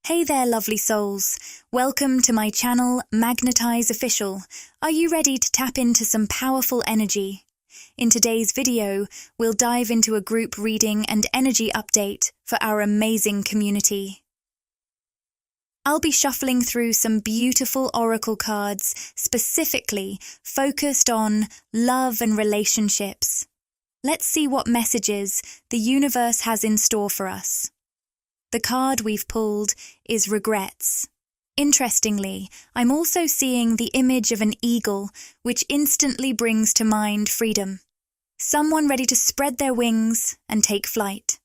Hey there, lovely souls. Welcome to my channel, Magnetize Official. Are you ready to tap into some powerful energy? In today's video, we'll dive into a group reading and energy update for our amazing community. I'll be shuffling through some beautiful oracle cards, specifically focused on love and relationships. Let's see what messages the universe has in store for us. The card we've pulled is Regrets. Interestingly, I'm also seeing the image of an eagle, which instantly brings to mind freedom. Someone ready to spread their wings and take flight.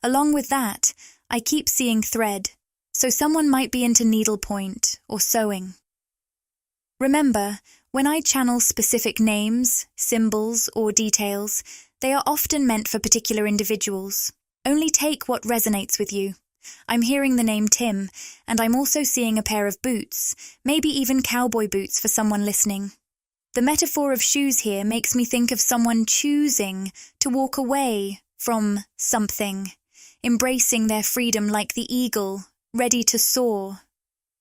Along with that, I keep seeing thread, so someone might be into needlepoint or sewing. Remember, when I channel specific names, symbols, or details, they are often meant for particular individuals. Only take what resonates with you. I'm hearing the name Tim, and I'm also seeing a pair of boots, maybe even cowboy boots for someone listening. The metaphor of shoes here makes me think of someone choosing to walk away from something, embracing their freedom like the eagle, ready to soar.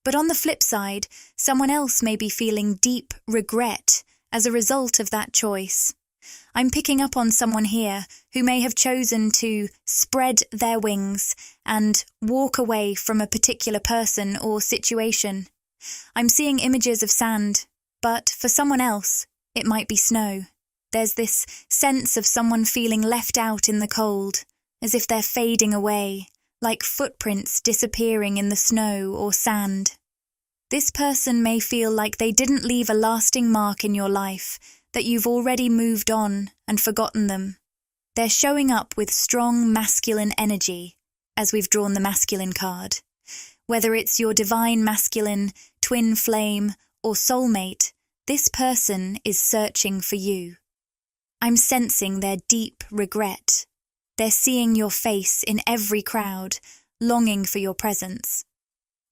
But on the flip side, someone else may be feeling deep regret as a result of that choice. I'm picking up on someone here who may have chosen to spread their wings and walk away from a particular person or situation. I'm seeing images of sand, but for someone else, it might be snow. There's this sense of someone feeling left out in the cold, as if they're fading away, like footprints disappearing in the snow or sand. This person may feel like they didn't leave a lasting mark in your life, that you've already moved on and forgotten them. They're showing up with strong masculine energy, as we've drawn the masculine card. Whether it's your divine masculine, twin flame, or soulmate, this person is searching for you. I'm sensing their deep regret. They're seeing your face in every crowd, longing for your presence.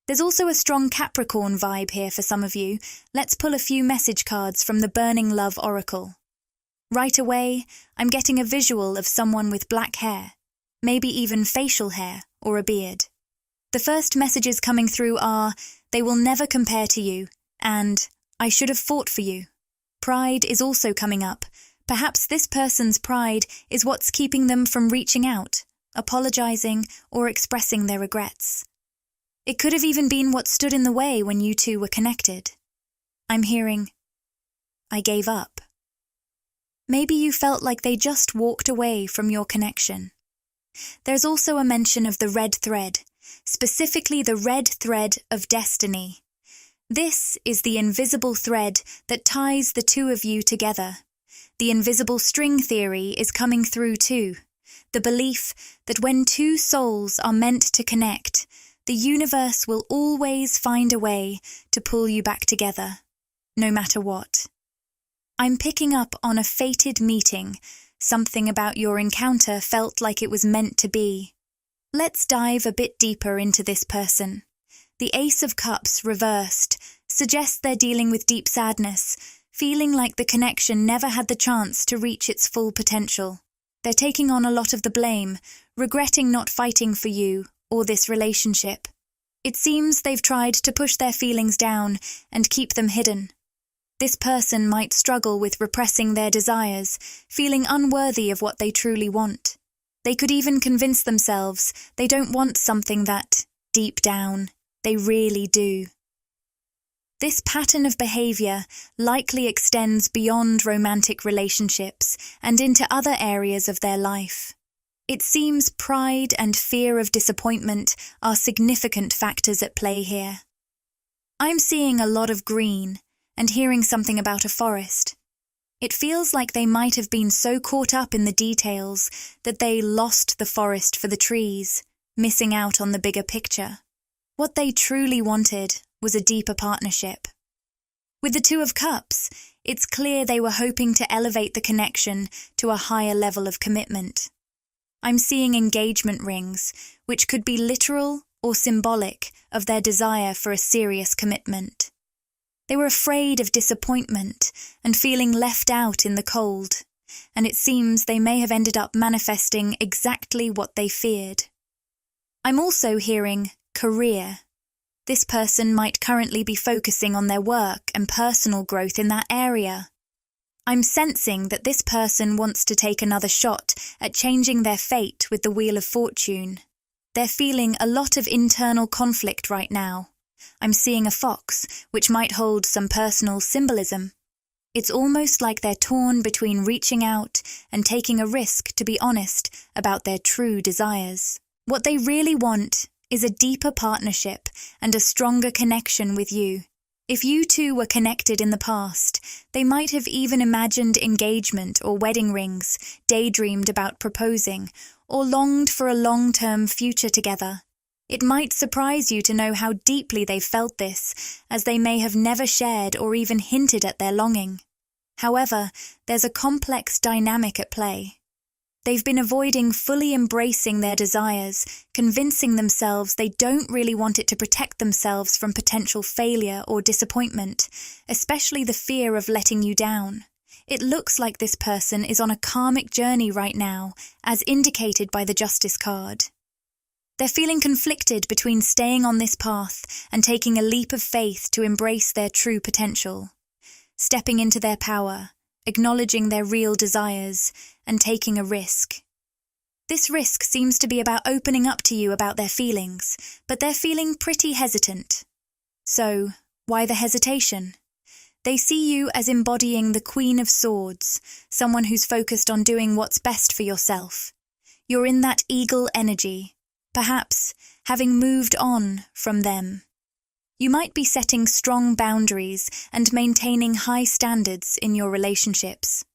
There's also a strong Capricorn vibe here for some of you. Let's pull a few message cards from the Burning Love Oracle. Right away, I'm getting a visual of someone with black hair, maybe even facial hair or a beard. The first messages coming through are, they will never compare to you, and I should have fought for you. Pride is also coming up. Perhaps this person's pride is what's keeping them from reaching out, apologizing, or expressing their regrets. It could have even been what stood in the way when you two were connected. I'm hearing, I gave up. Maybe you felt like they just walked away from your connection. There's also a mention of the red thread, specifically the red thread of destiny. This is the invisible thread that ties the two of you together. The invisible string theory is coming through too. The belief that when two souls are meant to connect, the universe will always find a way to pull you back together, no matter what. I'm picking up on a fated meeting. Something about your encounter felt like it was meant to be. Let's dive a bit deeper into this person. The Ace of Cups reversed suggests they're dealing with deep sadness, feeling like the connection never had the chance to reach its full potential. They're taking on a lot of the blame, regretting not fighting for you or this relationship. It seems they've tried to push their feelings down and keep them hidden. This person might struggle with repressing their desires, feeling unworthy of what they truly want. They could even convince themselves they don't want something that, deep down, they really do. This pattern of behavior likely extends beyond romantic relationships and into other areas of their life. It seems pride and fear of disappointment are significant factors at play here. I'm seeing a lot of green and hearing something about a forest. It feels like they might have been so caught up in the details that they lost the forest for the trees, missing out on the bigger picture. What they truly wanted was a deeper partnership. With the Two of Cups, it's clear they were hoping to elevate the connection to a higher level of commitment. I'm seeing engagement rings, which could be literal or symbolic of their desire for a serious commitment. They were afraid of disappointment and feeling left out in the cold, and it seems they may have ended up manifesting exactly what they feared. I'm also hearing career. This person might currently be focusing on their work and personal growth in that area. I'm sensing that this person wants to take another shot at changing their fate with the Wheel of Fortune. They're feeling a lot of internal conflict right now. I'm seeing a fox, which might hold some personal symbolism. It's almost like they're torn between reaching out and taking a risk to be honest about their true desires. What they really want is a deeper partnership and a stronger connection with you. If you two were connected in the past, they might have even imagined engagement or wedding rings, daydreamed about proposing, or longed for a long-term future together. It might surprise you to know how deeply they felt this, as they may have never shared or even hinted at their longing. However, there's a complex dynamic at play. They've been avoiding fully embracing their desires, convincing themselves they don't really want it to protect themselves from potential failure or disappointment, especially the fear of letting you down. It looks like this person is on a karmic journey right now, as indicated by the Justice card. They're feeling conflicted between staying on this path and taking a leap of faith to embrace their true potential, stepping into their power, acknowledging their real desires, and taking a risk. This risk seems to be about opening up to you about their feelings, but they're feeling pretty hesitant. So, why the hesitation? They see you as embodying the Queen of Swords, someone who's focused on doing what's best for yourself. You're in that eagle energy, perhaps having moved on from them. You might be setting strong boundaries and maintaining high standards in your relationships.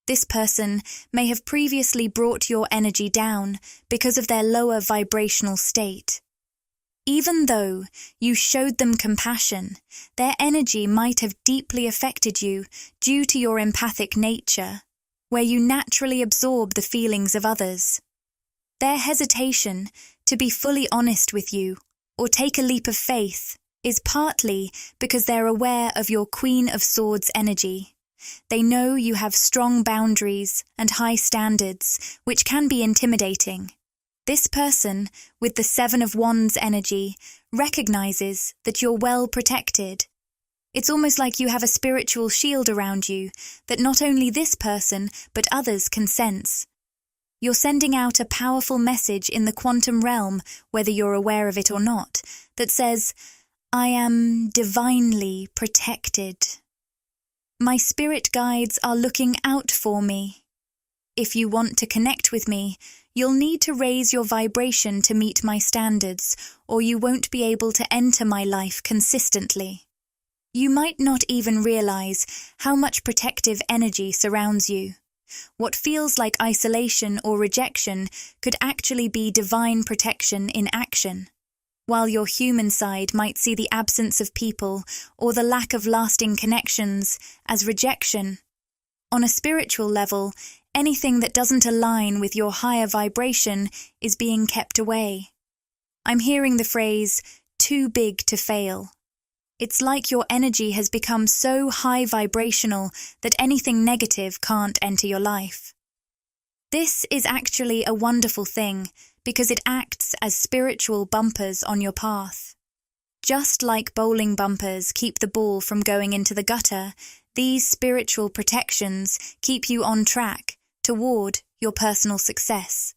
This person may have previously brought your energy down because of their lower vibrational state. Even though you showed them compassion, their energy might have deeply affected you due to your empathic nature, where you naturally absorb the feelings of others. Their hesitation to be fully honest with you or take a leap of faith is partly because they're aware of your Queen of Swords energy. They know you have strong boundaries and high standards, which can be intimidating. This person, with the Seven of Wands energy, recognizes that you're well protected. It's almost like you have a spiritual shield around you that not only this person, but others can sense. You're sending out a powerful message in the quantum realm, whether you're aware of it or not, that says, I am divinely protected. My spirit guides are looking out for me. If you want to connect with me, you'll need to raise your vibration to meet my standards, or you won't be able to enter my life consistently. You might not even realize how much protective energy surrounds you. What feels like isolation or rejection could actually be divine protection in action. While your human side might see the absence of people or the lack of lasting connections as rejection. On a spiritual level, anything that doesn't align with your higher vibration is being kept away. I'm hearing the phrase, too big to fail. It's like your energy has become so high vibrational that anything negative can't enter your life. This is actually a wonderful thing because it acts as spiritual bumpers on your path. Just like bowling bumpers keep the ball from going into the gutter, these spiritual protections keep you on track toward your personal success.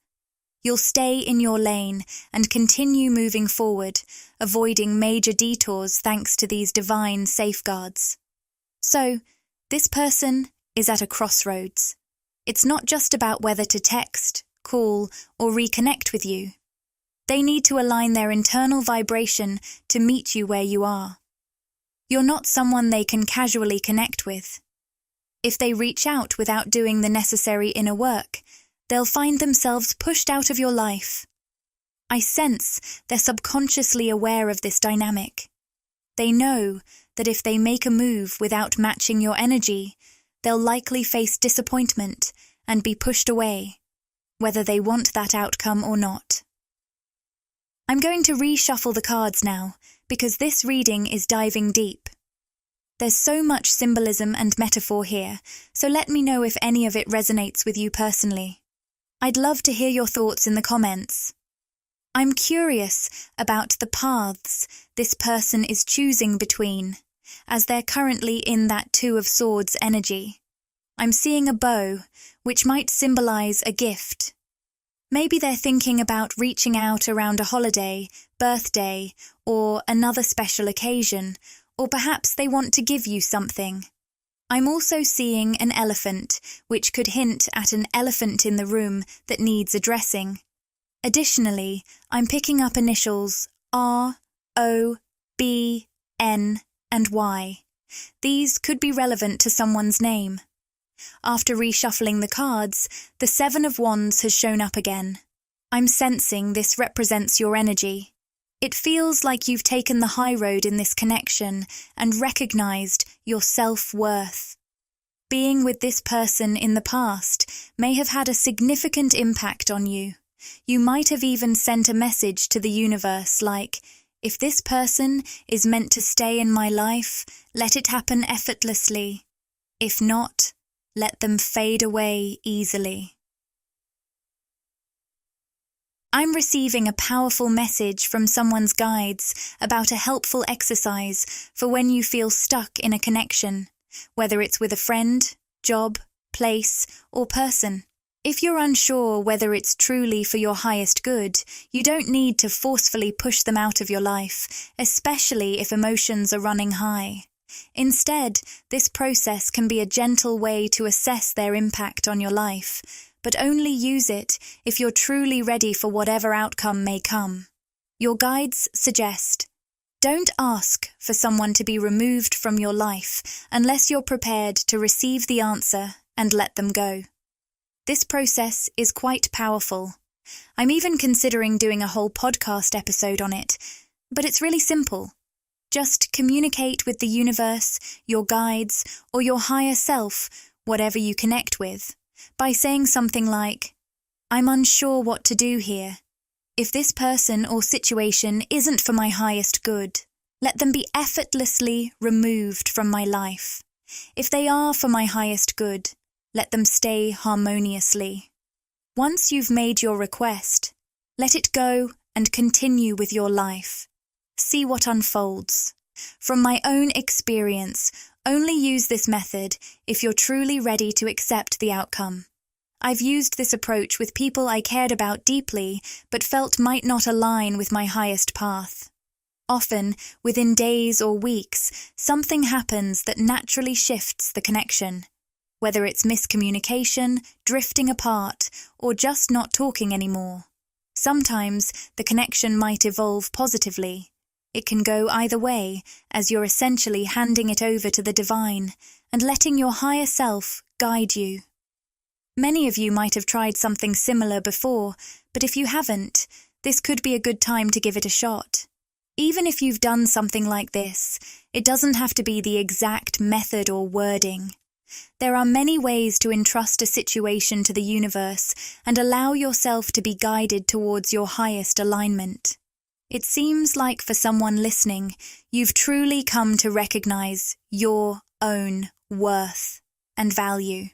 You'll stay in your lane and continue moving forward, avoiding major detours thanks to these divine safeguards. So, this person is at a crossroads. It's not just about whether to text, call, or reconnect with you. They need to align their internal vibration to meet you where you are. You're not someone they can casually connect with. If they reach out without doing the necessary inner work, they'll find themselves pushed out of your life. I sense they're subconsciously aware of this dynamic. They know that if they make a move without matching your energy, they'll likely face disappointment and be pushed away, whether they want that outcome or not. I'm going to reshuffle the cards now, because this reading is diving deep. There's so much symbolism and metaphor here, so let me know if any of it resonates with you personally. I'd love to hear your thoughts in the comments. I'm curious about the paths this person is choosing between, as they're currently in that Two of Swords energy. I'm seeing a bow, which might symbolize a gift. Maybe they're thinking about reaching out around a holiday, birthday, or another special occasion, or perhaps they want to give you something. I'm also seeing an elephant, which could hint at an elephant in the room that needs addressing. Additionally, I'm picking up initials R, O, B, N, and Y. These could be relevant to someone's name. After reshuffling the cards, the Seven of Wands has shown up again. I'm sensing this represents your energy. It feels like you've taken the high road in this connection and recognized your self-worth. Being with this person in the past may have had a significant impact on you. You might have even sent a message to the universe like, if this person is meant to stay in my life, let it happen effortlessly. If not, let them fade away easily. I'm receiving a powerful message from someone's guides about a helpful exercise for when you feel stuck in a connection, whether it's with a friend, job, place, or person. If you're unsure whether it's truly for your highest good, you don't need to forcefully push them out of your life, especially if emotions are running high. Instead, this process can be a gentle way to assess their impact on your life, but only use it if you're truly ready for whatever outcome may come. Your guides suggest, don't ask for someone to be removed from your life unless you're prepared to receive the answer and let them go. This process is quite powerful. I'm even considering doing a whole podcast episode on it, but it's really simple. Just communicate with the universe, your guides, or your higher self, whatever you connect with, by saying something like, I'm unsure what to do here. If this person or situation isn't for my highest good, let them be effortlessly removed from my life. If they are for my highest good, let them stay harmoniously. Once you've made your request, let it go and continue with your life. See what unfolds. From my own experience, only use this method if you're truly ready to accept the outcome. I've used this approach with people I cared about deeply but felt might not align with my highest path. Often, within days or weeks, something happens that naturally shifts the connection. Whether it's miscommunication, drifting apart, or just not talking anymore. Sometimes the connection might evolve positively. It can go either way, as you're essentially handing it over to the divine and letting your higher self guide you. Many of you might have tried something similar before, but if you haven't, this could be a good time to give it a shot. Even if you've done something like this, it doesn't have to be the exact method or wording. There are many ways to entrust a situation to the universe and allow yourself to be guided towards your highest alignment. It seems like for someone listening, you've truly come to recognize your own worth and value.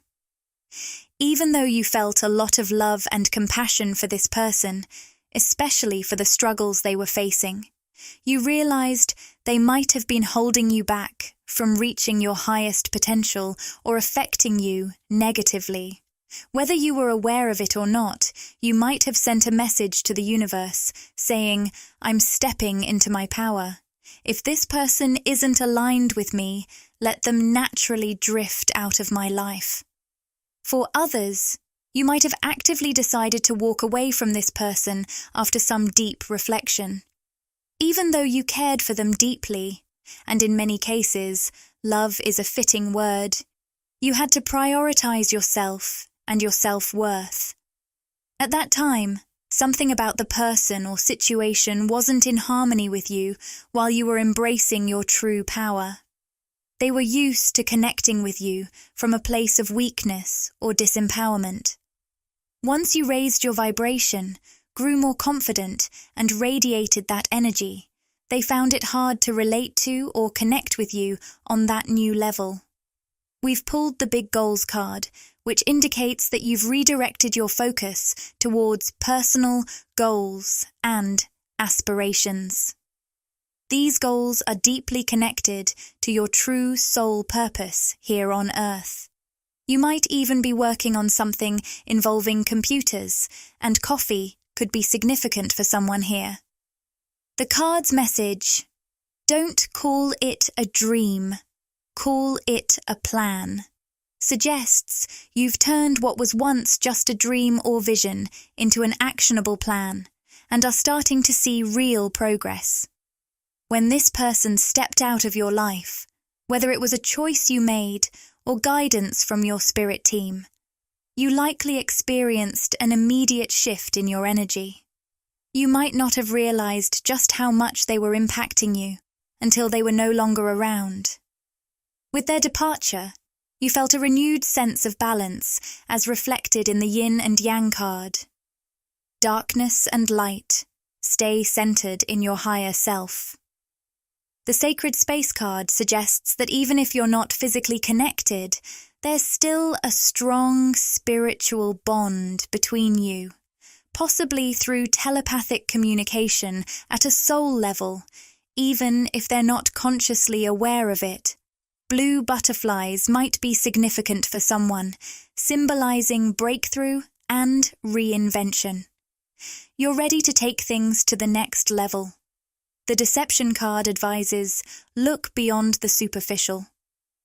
Even though you felt a lot of love and compassion for this person, especially for the struggles they were facing, you realized they might have been holding you back from reaching your highest potential or affecting you negatively. Whether you were aware of it or not, you might have sent a message to the universe saying, I'm stepping into my power. If this person isn't aligned with me, let them naturally drift out of my life. For others, you might have actively decided to walk away from this person after some deep reflection. Even though you cared for them deeply, and in many cases, love is a fitting word, you had to prioritize yourself and your self-worth. At that time, something about the person or situation wasn't in harmony with you while you were embracing your true power. They were used to connecting with you from a place of weakness or disempowerment. Once you raised your vibration, grew more confident, and radiated that energy, they found it hard to relate to or connect with you on that new level. We've pulled the Big Goals card, which indicates that you've redirected your focus towards personal goals and aspirations. These goals are deeply connected to your true soul purpose here on Earth. You might even be working on something involving computers, and coffee could be significant for someone here. The card's message: don't call it a dream, call it a plan, suggests you've turned what was once just a dream or vision into an actionable plan and are starting to see real progress. When this person stepped out of your life, whether it was a choice you made or guidance from your spirit team, you likely experienced an immediate shift in your energy. You might not have realized just how much they were impacting you until they were no longer around. With their departure, you felt a renewed sense of balance as reflected in the yin and yang card. Darkness and light, stay centered in your higher self. The Sacred Space card suggests that even if you're not physically connected, there's still a strong spiritual bond between you, possibly through telepathic communication at a soul level, even if they're not consciously aware of it. Blue butterflies might be significant for someone, symbolizing breakthrough and reinvention. You're ready to take things to the next level. The Deception card advises, look beyond the superficial.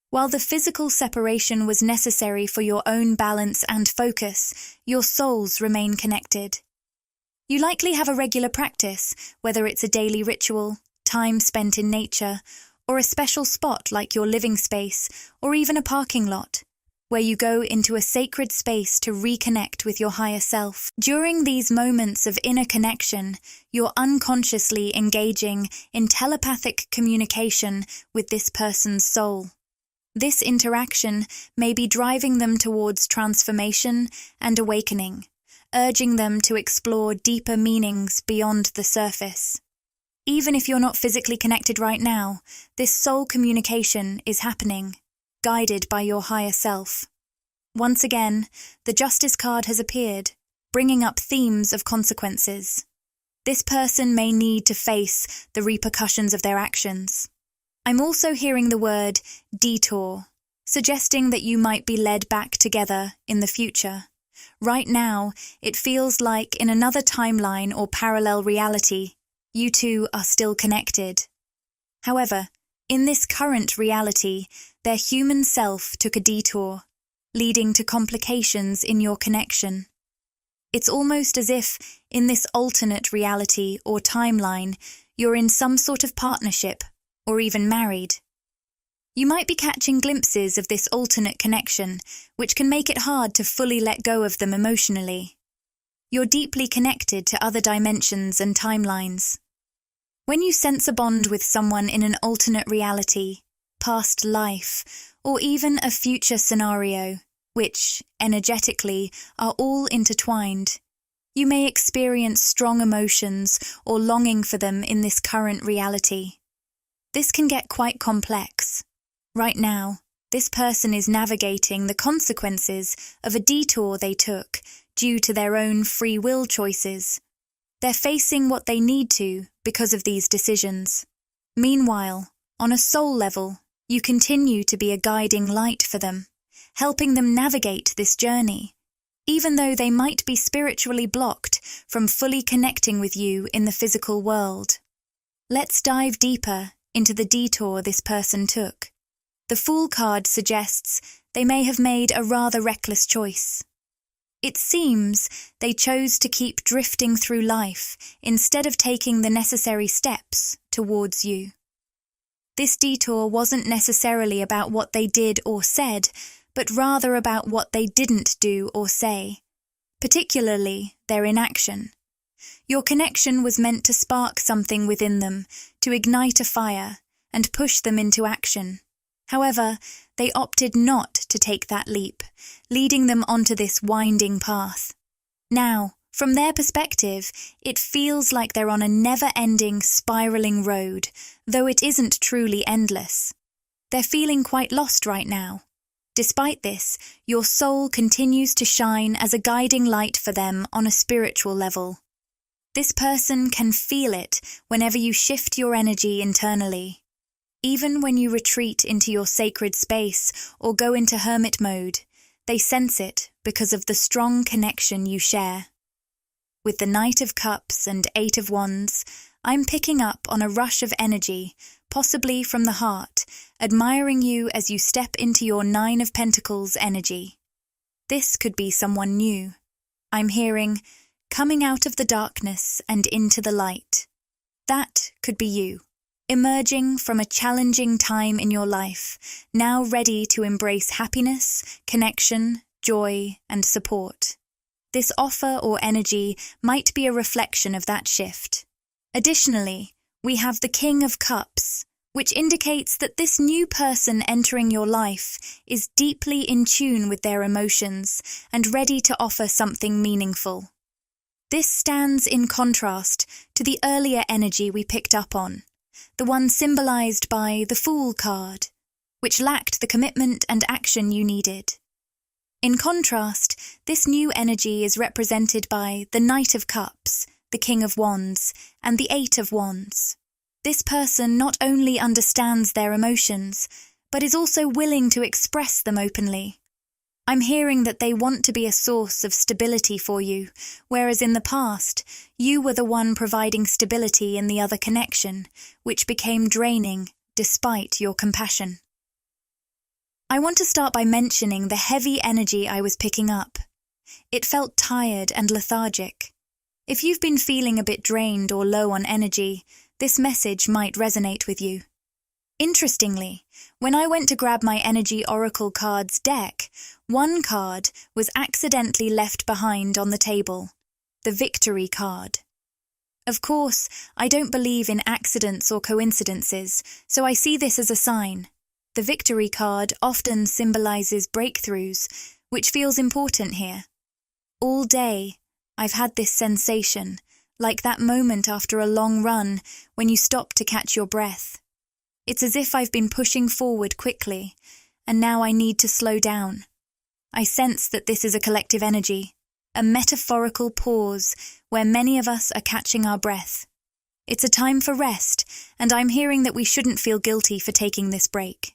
While the physical separation was necessary for your own balance and focus, your souls remain connected. You likely have a regular practice, whether it's a daily ritual, time spent in nature, or a special spot like your living space, or even a parking lot, where you go into a sacred space to reconnect with your higher self. During these moments of inner connection, you're unconsciously engaging in telepathic communication with this person's soul. This interaction may be driving them towards transformation and awakening, urging them to explore deeper meanings beyond the surface. Even if you're not physically connected right now, this soul communication is happening, guided by your higher self. Once again, the Justice card has appeared, bringing up themes of consequences. This person may need to face the repercussions of their actions. I'm also hearing the word detour, suggesting that you might be led back together in the future. Right now, it feels like in another timeline or parallel reality, you two are still connected. However, in this current reality, their human self took a detour, leading to complications in your connection. It's almost as if, in this alternate reality or timeline, you're in some sort of partnership, or even married. You might be catching glimpses of this alternate connection, which can make it hard to fully let go of them emotionally. You're deeply connected to other dimensions and timelines. When you sense a bond with someone in an alternate reality, past life, or even a future scenario, which, energetically, are all intertwined, you may experience strong emotions or longing for them in this current reality. This can get quite complex. Right now, this person is navigating the consequences of a detour they took due to their own free will choices. They're facing what they need to because of these decisions. Meanwhile, on a soul level, you continue to be a guiding light for them, helping them navigate this journey, even though they might be spiritually blocked from fully connecting with you in the physical world. Let's dive deeper into the detour this person took. The Fool card suggests they may have made a rather reckless choice. It seems they chose to keep drifting through life instead of taking the necessary steps towards you. This detour wasn't necessarily about what they did or said, but rather about what they didn't do or say, particularly their inaction. Your connection was meant to spark something within them, to ignite a fire, and push them into action. However, they opted not to take that leap, leading them onto this winding path. Now, from their perspective, it feels like they're on a never-ending, spiraling road, though it isn't truly endless. They're feeling quite lost right now. Despite this, your soul continues to shine as a guiding light for them on a spiritual level. This person can feel it whenever you shift your energy internally. Even when you retreat into your sacred space or go into hermit mode, they sense it because of the strong connection you share. With the Knight of Cups and Eight of Wands, I'm picking up on a rush of energy, possibly from the heart, admiring you as you step into your Nine of Pentacles energy. This could be someone new. I'm hearing, coming out of the darkness and into the light. That could be you, emerging from a challenging time in your life, now ready to embrace happiness, connection, joy, and support. This offer or energy might be a reflection of that shift. Additionally, we have the King of Cups, which indicates that this new person entering your life is deeply in tune with their emotions and ready to offer something meaningful. This stands in contrast to the earlier energy we picked up on, the one symbolized by the Fool card, which lacked the commitment and action you needed. In contrast, this new energy is represented by the Knight of Cups, the King of Wands, and the Eight of Wands. This person not only understands their emotions, but is also willing to express them openly. I'm hearing that they want to be a source of stability for you, whereas in the past, you were the one providing stability in the other connection, which became draining despite your compassion. I want to start by mentioning the heavy energy I was picking up. It felt tired and lethargic. If you've been feeling a bit drained or low on energy, this message might resonate with you. Interestingly, when I went to grab my Energy Oracle cards deck, one card was accidentally left behind on the table, the Victory card. Of course, I don't believe in accidents or coincidences, so I see this as a sign. The Victory card often symbolizes breakthroughs, which feels important here. All day, I've had this sensation, like that moment after a long run when you stop to catch your breath. It's as if I've been pushing forward quickly, and now I need to slow down. I sense that this is a collective energy, a metaphorical pause where many of us are catching our breath. It's a time for rest, and I'm hearing that we shouldn't feel guilty for taking this break.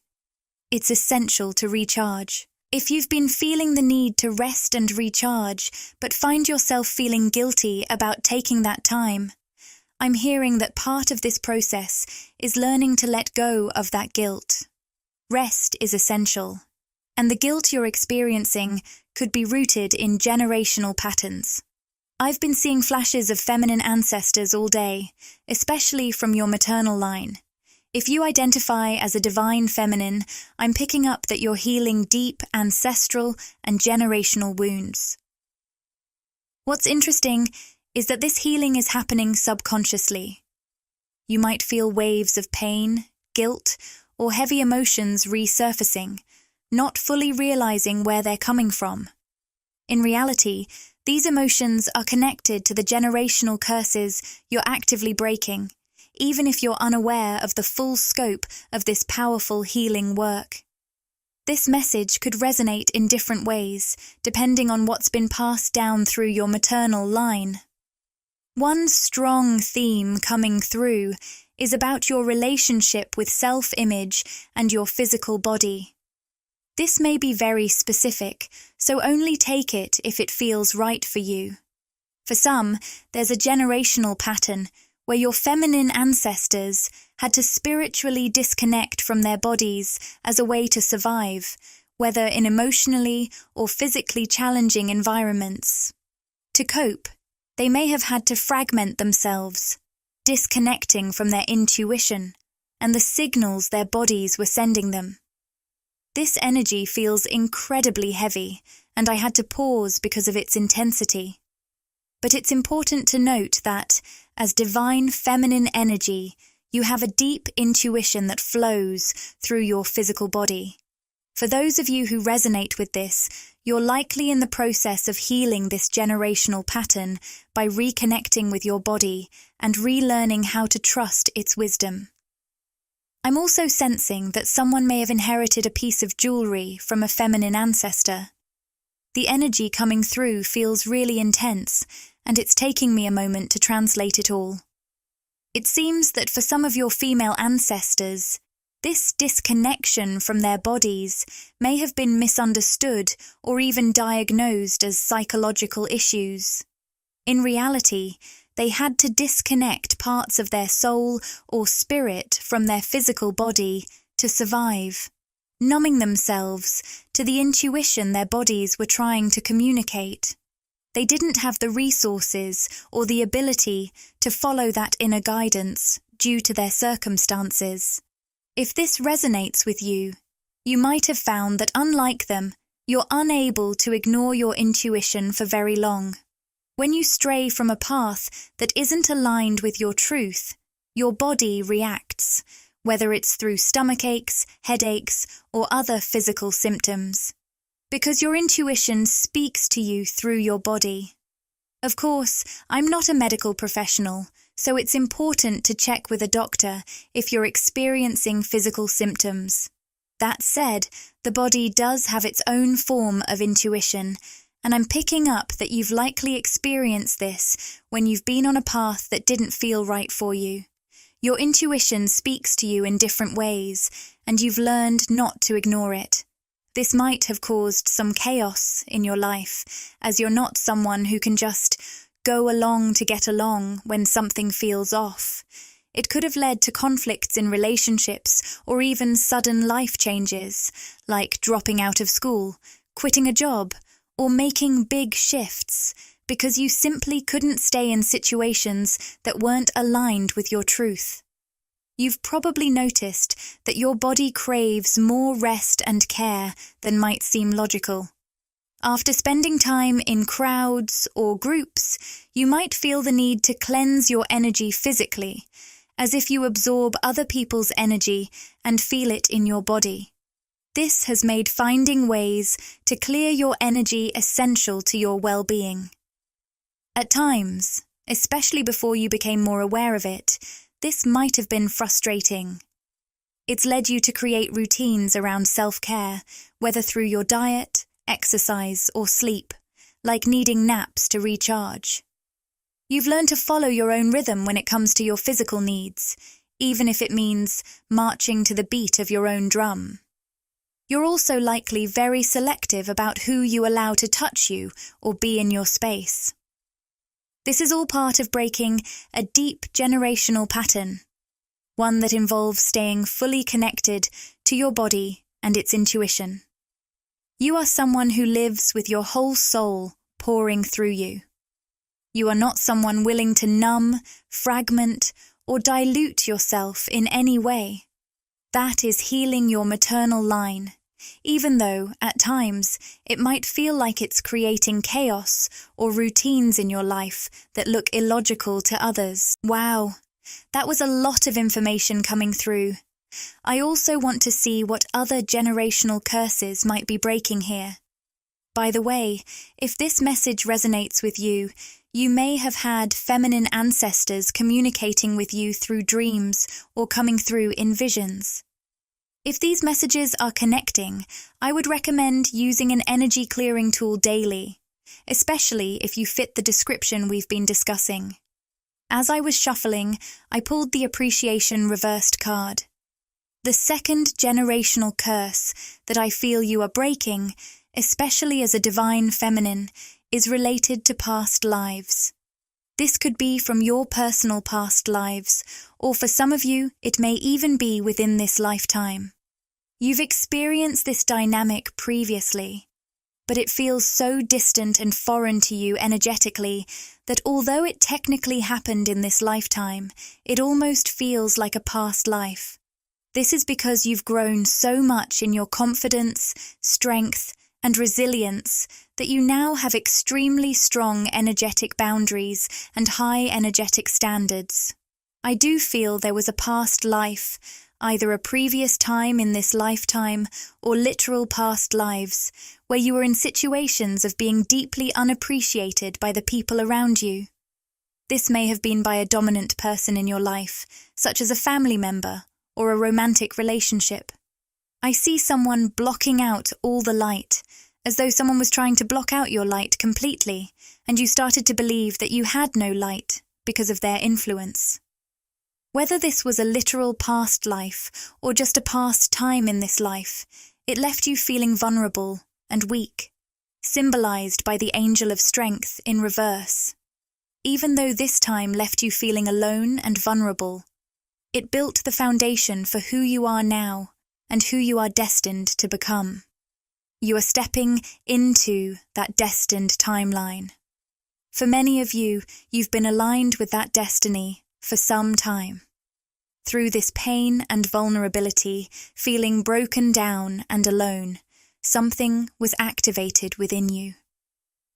It's essential to recharge. If you've been feeling the need to rest and recharge, but find yourself feeling guilty about taking that time, I'm hearing that part of this process is learning to let go of that guilt. Rest is essential, and the guilt you're experiencing could be rooted in generational patterns. I've been seeing flashes of feminine ancestors all day, especially from your maternal line. If you identify as a divine feminine, I'm picking up that you're healing deep ancestral and generational wounds. What's interesting is that this healing is happening subconsciously. You might feel waves of pain, guilt, or heavy emotions resurfacing, not fully realizing where they're coming from. In reality, these emotions are connected to the generational curses you're actively breaking, even if you're unaware of the full scope of this powerful healing work. This message could resonate in different ways, depending on what's been passed down through your maternal line. One strong theme coming through is about your relationship with self-image and your physical body. This may be very specific, so only take it if it feels right for you. For some, there's a generational pattern where your feminine ancestors had to spiritually disconnect from their bodies as a way to survive, whether in emotionally or physically challenging environments. To cope, they may have had to fragment themselves, disconnecting from their intuition and the signals their bodies were sending them. This energy feels incredibly heavy, and I had to pause because of its intensity. But it's important to note that, as divine feminine energy, you have a deep intuition that flows through your physical body. For those of you who resonate with this, you're likely in the process of healing this generational pattern by reconnecting with your body and relearning how to trust its wisdom. I'm also sensing that someone may have inherited a piece of jewelry from a feminine ancestor. The energy coming through feels really intense, and it's taking me a moment to translate it all. It seems that for some of your female ancestors, this disconnection from their bodies may have been misunderstood or even diagnosed as psychological issues. In reality, they had to disconnect parts of their soul or spirit from their physical body to survive, numbing themselves to the intuition their bodies were trying to communicate. They didn't have the resources or the ability to follow that inner guidance due to their circumstances. If this resonates with you, you might have found that unlike them, you're unable to ignore your intuition for very long. When you stray from a path that isn't aligned with your truth, your body reacts, whether it's through stomach aches, headaches, or other physical symptoms, because your intuition speaks to you through your body. Of course, I'm not a medical professional, so it's important to check with a doctor if you're experiencing physical symptoms. That said, the body does have its own form of intuition, and I'm picking up that you've likely experienced this when you've been on a path that didn't feel right for you. Your intuition speaks to you in different ways, and you've learned not to ignore it. This might have caused some chaos in your life, as you're not someone who can just go along to get along when something feels off. It could have led to conflicts in relationships or even sudden life changes, like dropping out of school, quitting a job, or making big shifts, because you simply couldn't stay in situations that weren't aligned with your truth. You've probably noticed that your body craves more rest and care than might seem logical. After spending time in crowds or groups, you might feel the need to cleanse your energy physically, as if you absorb other people's energy and feel it in your body. This has made finding ways to clear your energy essential to your well-being. At times, especially before you became more aware of it, this might have been frustrating. It's led you to create routines around self-care, whether through your diet, exercise, or sleep, like needing naps to recharge. You've learned to follow your own rhythm when it comes to your physical needs, even if it means marching to the beat of your own drum. You're also likely very selective about who you allow to touch you or be in your space. This is all part of breaking a deep generational pattern, one that involves staying fully connected to your body and its intuition. You are someone who lives with your whole soul pouring through you. You are not someone willing to numb, fragment, or dilute yourself in any way. That is healing your maternal line, even though, at times, it might feel like it's creating chaos or routines in your life that look illogical to others. Wow, that was a lot of information coming through. I also want to see what other generational curses might be breaking here. By the way, if this message resonates with you, you may have had feminine ancestors communicating with you through dreams or coming through in visions. If these messages are connecting, I would recommend using an energy clearing tool daily, especially if you fit the description we've been discussing. As I was shuffling, I pulled the Appreciation Reversed card. The second generational curse that I feel you are breaking, especially as a divine feminine, is related to past lives. This could be from your personal past lives, or for some of you, it may even be within this lifetime. You've experienced this dynamic previously, but it feels so distant and foreign to you energetically that although it technically happened in this lifetime, it almost feels like a past life. This is because you've grown so much in your confidence, strength, and resilience that you now have extremely strong energetic boundaries and high energetic standards. I do feel there was a past life, either a previous time in this lifetime or literal past lives, where you were in situations of being deeply unappreciated by the people around you. This may have been by a dominant person in your life, such as a family member or a romantic relationship. I see someone blocking out all the light, as though someone was trying to block out your light completely, and you started to believe that you had no light because of their influence. Whether this was a literal past life or just a past time in this life, it left you feeling vulnerable and weak, symbolized by the angel of strength in reverse. Even though this time left you feeling alone and vulnerable, it built the foundation for who you are now and who you are destined to become. You are stepping into that destined timeline. For many of you, you've been aligned with that destiny for some time. Through this pain and vulnerability, feeling broken down and alone, something was activated within you.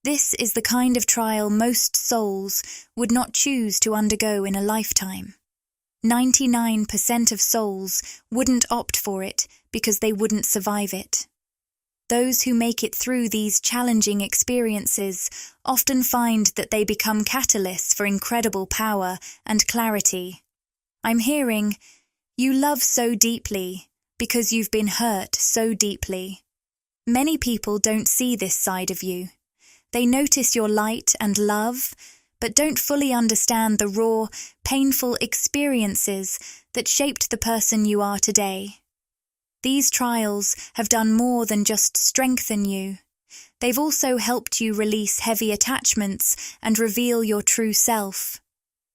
This is the kind of trial most souls would not choose to undergo in a lifetime. 99% of souls wouldn't opt for it because they wouldn't survive it. Those who make it through these challenging experiences often find that they become catalysts for incredible power and clarity. I'm hearing, you love so deeply because you've been hurt so deeply. Many people don't see this side of you. They notice your light and love, but don't fully understand the raw, painful experiences that shaped the person you are today. These trials have done more than just strengthen you. They've also helped you release heavy attachments and reveal your true self.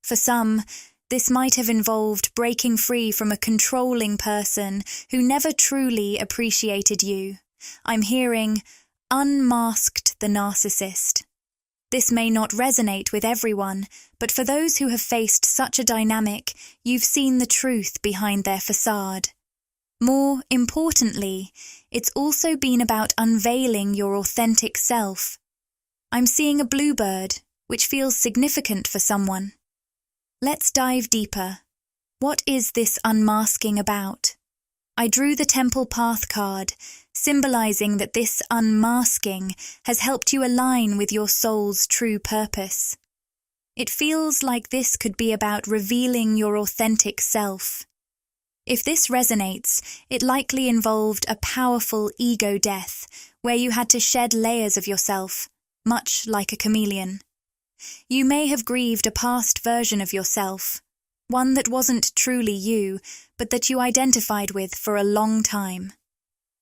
For some, this might have involved breaking free from a controlling person who never truly appreciated you. I'm hearing, unmasked the narcissist. This may not resonate with everyone, but for those who have faced such a dynamic, you've seen the truth behind their facade. More importantly, it's also been about unveiling your authentic self. I'm seeing a bluebird, which feels significant for someone. Let's dive deeper. What is this unmasking about? I drew the Temple Path card, symbolizing that this unmasking has helped you align with your soul's true purpose. It feels like this could be about revealing your authentic self. If this resonates, it likely involved a powerful ego death, where you had to shed layers of yourself, much like a chameleon. You may have grieved a past version of yourself, one that wasn't truly you, but that you identified with for a long time.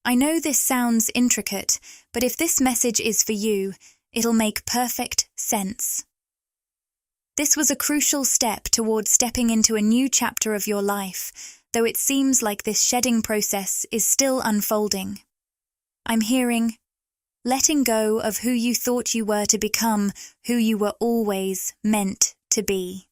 I know this sounds intricate, but if this message is for you, it'll make perfect sense. This was a crucial step towards stepping into a new chapter of your life, though it seems like this shedding process is still unfolding. I'm hearing, letting go of who you thought you were to become who you were always meant to be.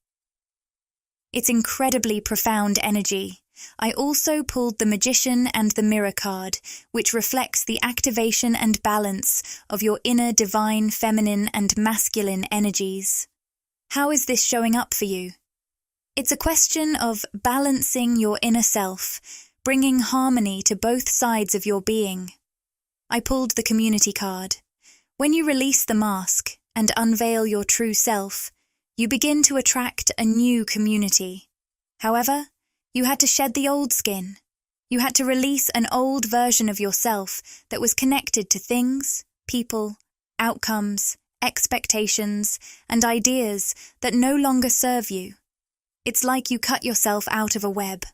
It's incredibly profound energy. I also pulled the Magician and the Mirror card, which reflects the activation and balance of your inner divine feminine and masculine energies. How is this showing up for you? It's a question of balancing your inner self, bringing harmony to both sides of your being. I pulled the Community card. When you release the mask and unveil your true self, you begin to attract a new community. However, you had to shed the old skin. You had to release an old version of yourself that was connected to things, people, outcomes, expectations, and ideas that no longer serve you. It's like you cut yourself out of a web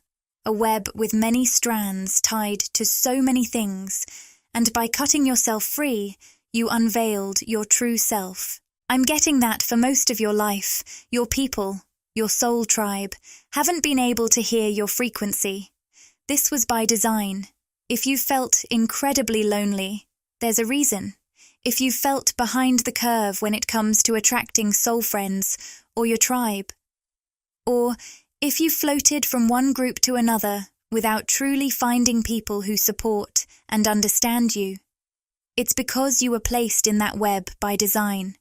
with many strands tied to so many things, and by cutting yourself free, you unveiled your true self. I'm getting that for most of your life, your people, your soul tribe, haven't been able to hear your frequency. This was by design. If you felt incredibly lonely, there's a reason. If you felt behind the curve when it comes to attracting soul friends or your tribe, or if you floated from one group to another without truly finding people who support and understand you, it's because you were placed in that web by design.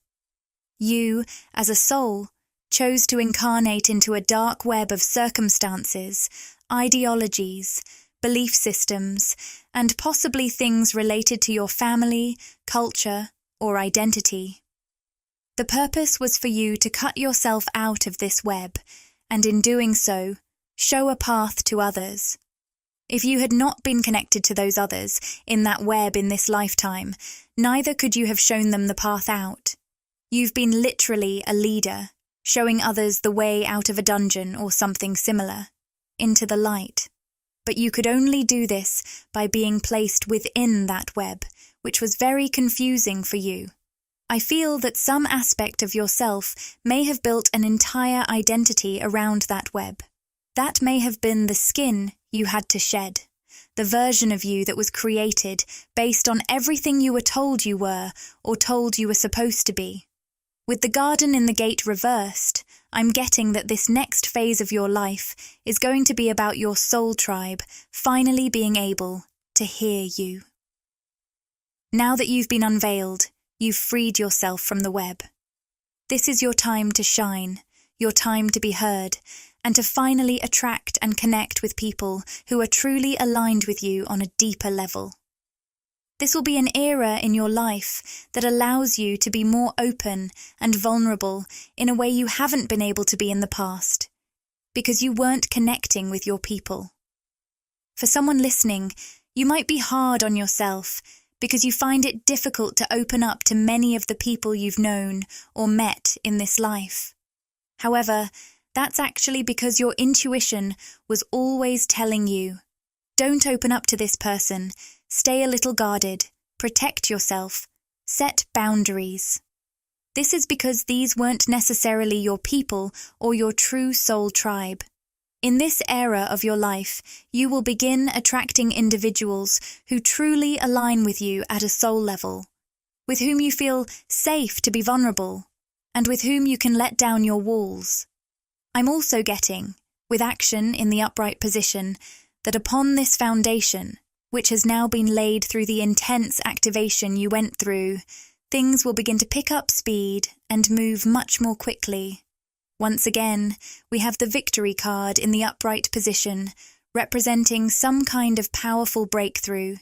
You, as a soul, chose to incarnate into a dark web of circumstances, ideologies, belief systems, and possibly things related to your family, culture, or identity. The purpose was for you to cut yourself out of this web, and in doing so, show a path to others, If you had not been connected to those others in that web in this lifetime, neither could you have shown them the path out. You've been literally a leader, showing others the way out of a dungeon or something similar, into the light. But you could only do this by being placed within that web, which was very confusing for you. I feel that some aspect of yourself may have built an entire identity around that web. That may have been the skin you had to shed, the version of you that was created based on everything you were told you were or told you were supposed to be. With the garden in the gate reversed, I'm getting that this next phase of your life is going to be about your soul tribe finally being able to hear you. Now that you've been unveiled, you've freed yourself from the web. This is your time to shine, your time to be heard, and to finally attract and connect with people who are truly aligned with you on a deeper level. This will be an era in your life that allows you to be more open and vulnerable in a way you haven't been able to be in the past, because you weren't connecting with your people. For someone listening, you might be hard on yourself because you find it difficult to open up to many of the people you've known or met in this life. However, that's actually because your intuition was always telling you, don't open up to this person, stay a little guarded, protect yourself, set boundaries. This is because these weren't necessarily your people or your true soul tribe. In this era of your life, you will begin attracting individuals who truly align with you at a soul level, with whom you feel safe to be vulnerable, and with whom you can let down your walls. I'm also getting, with action in the upright position, that upon this foundation, which has now been laid through the intense activation you went through, things will begin to pick up speed and move much more quickly. Once again, we have the victory card in the upright position, representing some kind of powerful breakthrough.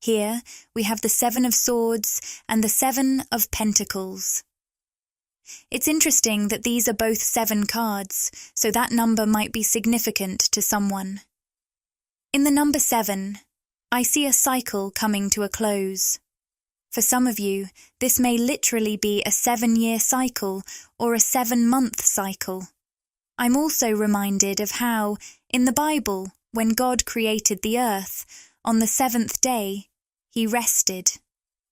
Here, we have the 7 of Swords and the 7 of Pentacles. It's interesting that these are both 7 cards, so that number might be significant to someone. In the number 7, I see a cycle coming to a close. For some of you, this may literally be a 7-year cycle or a 7-month cycle. I'm also reminded of how, in the Bible, when God created the earth, on the 7th day, he rested.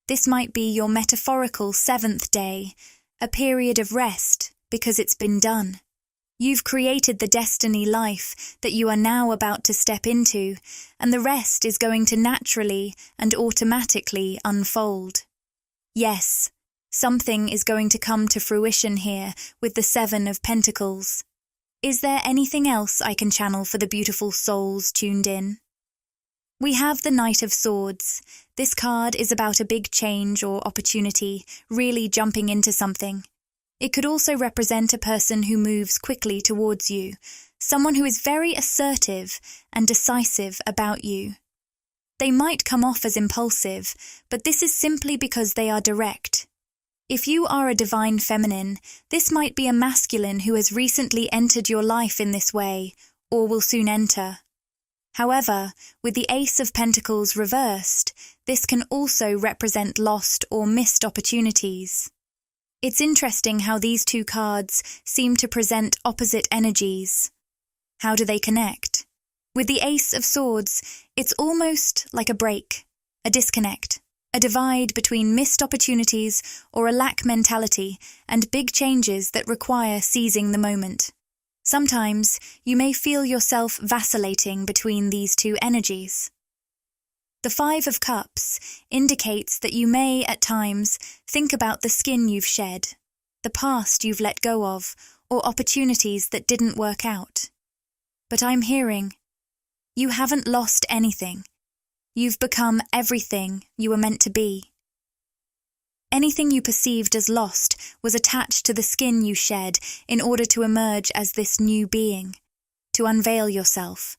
This might be your metaphorical 7th day, a period of rest because it's been done. You've created the destiny life that you are now about to step into, and the rest is going to naturally and automatically unfold. Yes, something is going to come to fruition here with the 7 of Pentacles. Is there anything else I can channel for the beautiful souls tuned in? We have the Knight of Swords. This card is about a big change or opportunity, really jumping into something. It could also represent a person who moves quickly towards you, someone who is very assertive and decisive about you. They might come off as impulsive, but this is simply because they are direct. If you are a divine feminine, this might be a masculine who has recently entered your life in this way, or will soon enter. However, with the Ace of Pentacles reversed, this can also represent lost or missed opportunities. It's interesting how these 2 cards seem to present opposite energies. How do they connect? With the Ace of Swords, it's almost like a break, a disconnect, a divide between missed opportunities or a lack mentality and big changes that require seizing the moment. Sometimes you may feel yourself vacillating between these 2 energies. The 5 of Cups indicates that you may, at times, think about the skin you've shed, the past you've let go of, or opportunities that didn't work out. But I'm hearing, you haven't lost anything. You've become everything you were meant to be. Anything you perceived as lost was attached to the skin you shed in order to emerge as this new being, to unveil yourself.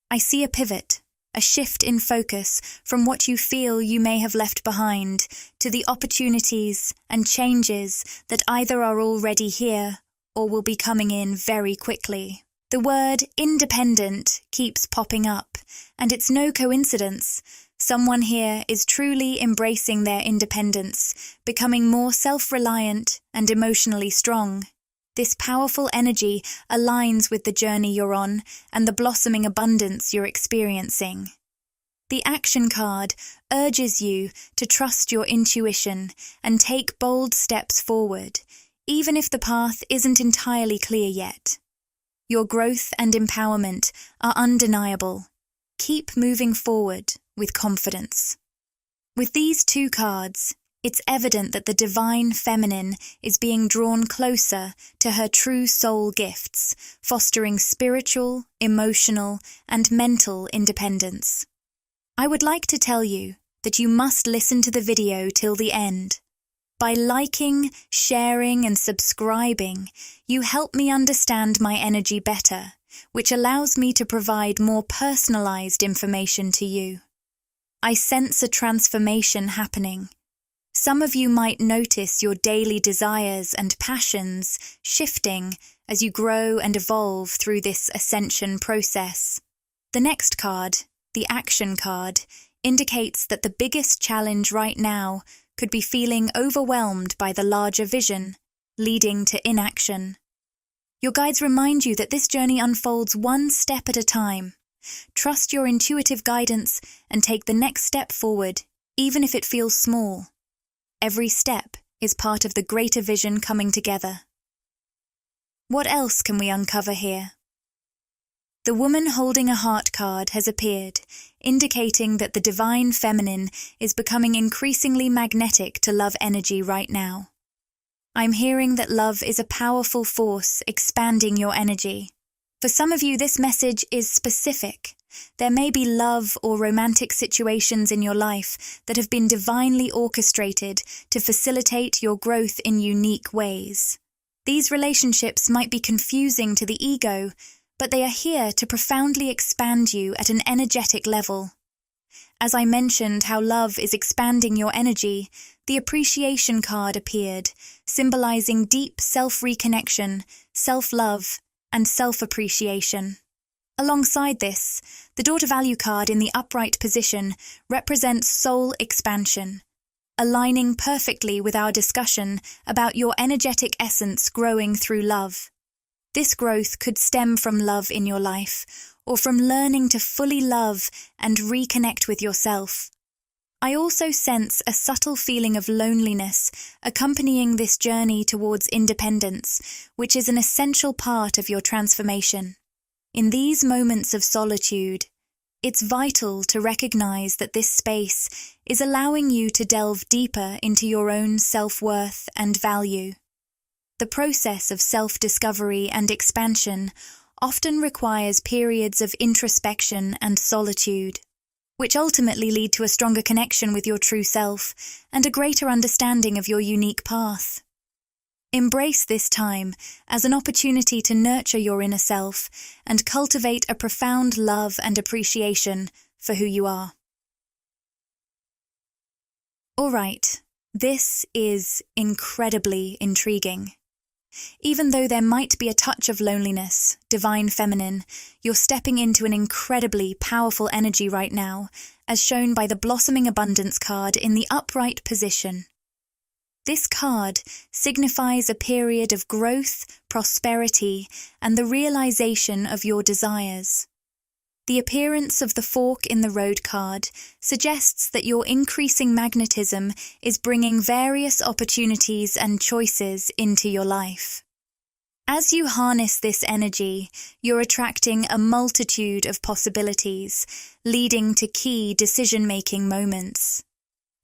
I see a pivot, a shift in focus from what you feel you may have left behind to the opportunities and changes that either are already here or will be coming in very quickly. The word independent keeps popping up, and it's no coincidence. Someone here is truly embracing their independence, becoming more self-reliant and emotionally strong. This powerful energy aligns with the journey you're on and the blossoming abundance you're experiencing. The action card urges you to trust your intuition and take bold steps forward, even if the path isn't entirely clear yet. Your growth and empowerment are undeniable. Keep moving forward with confidence. With these two cards, it's evident that the divine feminine is being drawn closer to her true soul gifts, fostering spiritual, emotional, and mental independence. I would like to tell you that you must listen to the video till the end. By liking, sharing, and subscribing, you help me understand my energy better, which allows me to provide more personalized information to you. I sense a transformation happening. Some of you might notice your daily desires and passions shifting as you grow and evolve through this ascension process. The next card, the action card, indicates that the biggest challenge right now could be feeling overwhelmed by the larger vision, leading to inaction. Your guides remind you that this journey unfolds one step at a time. Trust your intuitive guidance and take the next step forward, even if it feels small. Every step is part of the greater vision coming together. What else can we uncover here? The woman holding a heart card has appeared, indicating that the divine feminine is becoming increasingly magnetic to love energy right now. I'm hearing that love is a powerful force expanding your energy. For some of you, this message is specific. There may be love or romantic situations in your life that have been divinely orchestrated to facilitate your growth in unique ways. These relationships might be confusing to the ego, but they are here to profoundly expand you at an energetic level. As I mentioned how love is expanding your energy, the appreciation card appeared, symbolizing deep self-reconnection, self-love, and self-appreciation. Alongside this, the daughter value card in the upright position represents soul expansion, aligning perfectly with our discussion about your energetic essence growing through love. This growth could stem from love in your life, or from learning to fully love and reconnect with yourself. I also sense a subtle feeling of loneliness accompanying this journey towards independence, which is an essential part of your transformation. In these moments of solitude, it's vital to recognize that this space is allowing you to delve deeper into your own self-worth and value. The process of self-discovery and expansion often requires periods of introspection and solitude, which ultimately lead to a stronger connection with your true self and a greater understanding of your unique path. Embrace this time as an opportunity to nurture your inner self and cultivate a profound love and appreciation for who you are. All right, this is incredibly intriguing. Even though there might be a touch of loneliness, divine feminine, you're stepping into an incredibly powerful energy right now, as shown by the blossoming abundance card in the upright position. This card signifies a period of growth, prosperity, and the realization of your desires. The appearance of the fork in the road card suggests that your increasing magnetism is bringing various opportunities and choices into your life. As you harness this energy, you're attracting a multitude of possibilities, leading to key decision-making moments.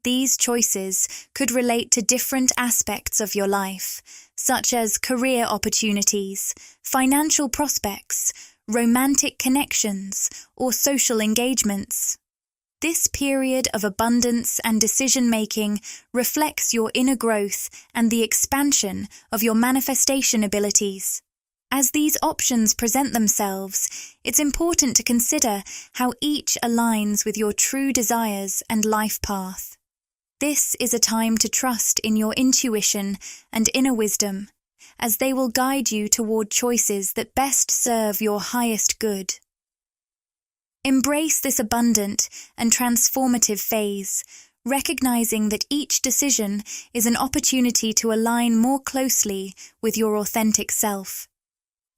These choices could relate to different aspects of your life, such as career opportunities, financial prospects, romantic connections, or social engagements. This period of abundance and decision-making reflects your inner growth and the expansion of your manifestation abilities. As these options present themselves, it's important to consider how each aligns with your true desires and life path. This is a time to trust in your intuition and inner wisdom, as they will guide you toward choices that best serve your highest good. Embrace this abundant and transformative phase, recognizing that each decision is an opportunity to align more closely with your authentic self.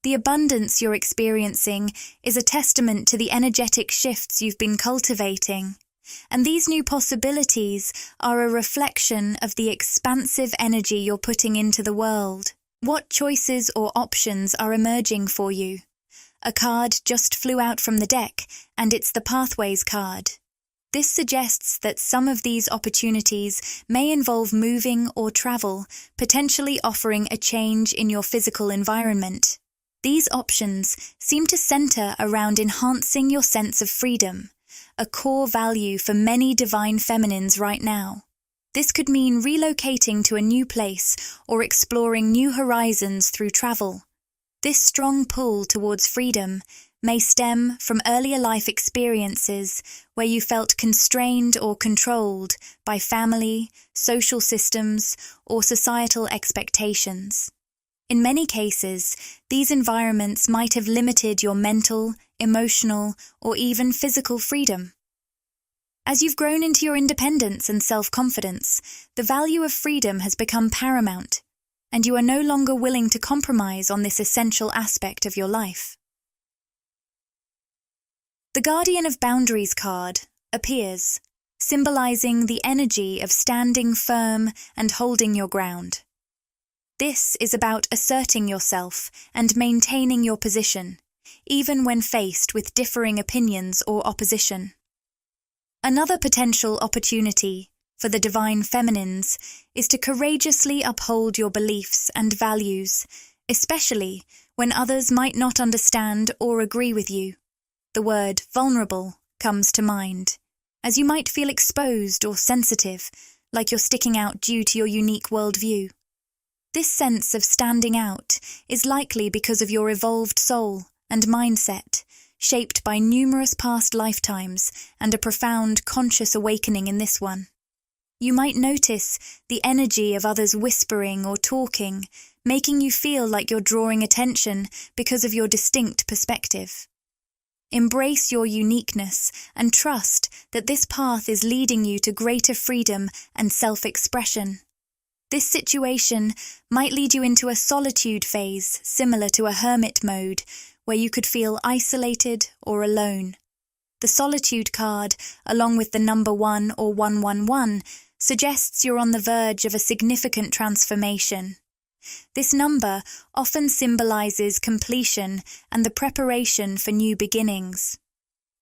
The abundance you're experiencing is a testament to the energetic shifts you've been cultivating, and these new possibilities are a reflection of the expansive energy you're putting into the world. What choices or options are emerging for you? A card just flew out from the deck, and it's the Pathways card. This suggests that some of these opportunities may involve moving or travel, potentially offering a change in your physical environment. These options seem to center around enhancing your sense of freedom, a core value for many divine feminines right now. This could mean relocating to a new place or exploring new horizons through travel. This strong pull towards freedom may stem from earlier life experiences where you felt constrained or controlled by family, social systems, or societal expectations. In many cases, these environments might have limited your mental, emotional, or even physical freedom. As you've grown into your independence and self-confidence, the value of freedom has become paramount, and you are no longer willing to compromise on this essential aspect of your life. The Guardian of Boundaries card appears, symbolizing the energy of standing firm and holding your ground. This is about asserting yourself and maintaining your position, even when faced with differing opinions or opposition. Another potential opportunity for the divine feminines is to courageously uphold your beliefs and values, especially when others might not understand or agree with you. The word vulnerable comes to mind, as you might feel exposed or sensitive, like you're sticking out due to your unique worldview. This sense of standing out is likely because of your evolved soul and mindset, shaped by numerous past lifetimes and a profound conscious awakening in this one. You might notice the energy of others whispering or talking, making you feel like you're drawing attention because of your distinct perspective. Embrace your uniqueness and trust that this path is leading you to greater freedom and self-expression. This situation might lead you into a solitude phase similar to a hermit mode, where you could feel isolated or alone. The solitude card, along with the number 1 or 111, suggests you're on the verge of a significant transformation. This number often symbolizes completion and the preparation for new beginnings.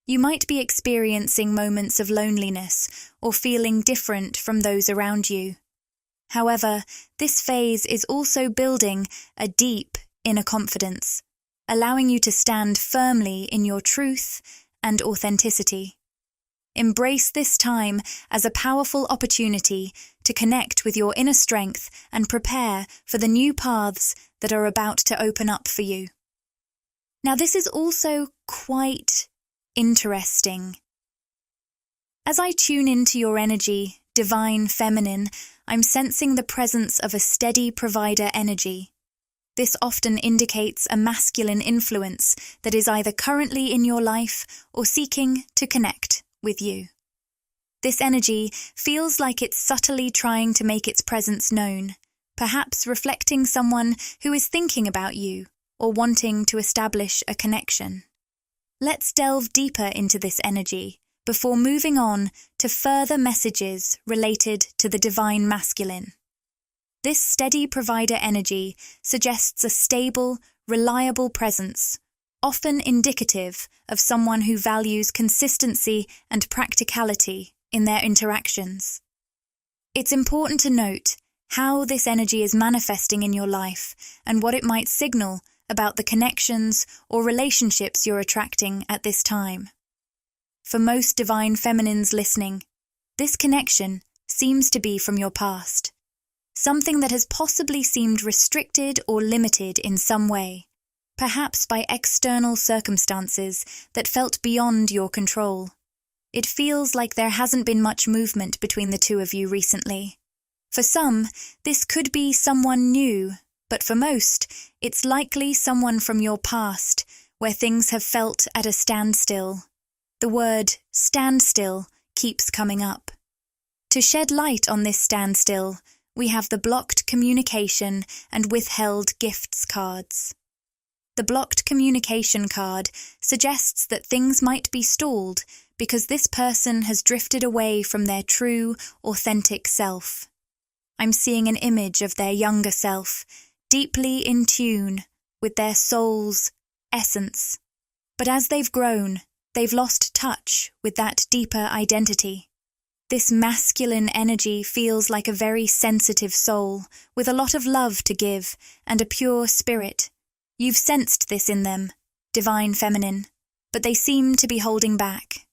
You might be experiencing moments of loneliness or feeling different from those around you. However, this phase is also building a deep inner confidence, allowing you to stand firmly in your truth and authenticity. Embrace this time as a powerful opportunity to connect with your inner strength and prepare for the new paths that are about to open up for you. Now, this is also quite interesting. As I tune into your energy, divine feminine, I'm sensing the presence of a steady provider energy. This often indicates a masculine influence that is either currently in your life or seeking to connect with you. This energy feels like it's subtly trying to make its presence known, perhaps reflecting someone who is thinking about you or wanting to establish a connection. Let's delve deeper into this energy before moving on to further messages related to the divine masculine. This steady provider energy suggests a stable, reliable presence, often indicative of someone who values consistency and practicality in their interactions. It's important to note how this energy is manifesting in your life and what it might signal about the connections or relationships you're attracting at this time. For most divine feminines listening, this connection seems to be from your past, something that has possibly seemed restricted or limited in some way, perhaps by external circumstances that felt beyond your control. It feels like there hasn't been much movement between the two of you recently. For some, this could be someone new, But for most, it's likely someone from your past, where things have felt at a standstill. The word standstill keeps coming up. To shed light on this standstill, we have the blocked communication and withheld gifts cards. The blocked communication card suggests that things might be stalled because this person has drifted away from their true, authentic self. I'm seeing an image of their younger self, deeply in tune with their soul's essence. But as they've grown, they've lost touch with that deeper identity. This masculine energy feels like a very sensitive soul, with a lot of love to give and a pure spirit. You've sensed this in them, divine feminine, but they seem to be holding back.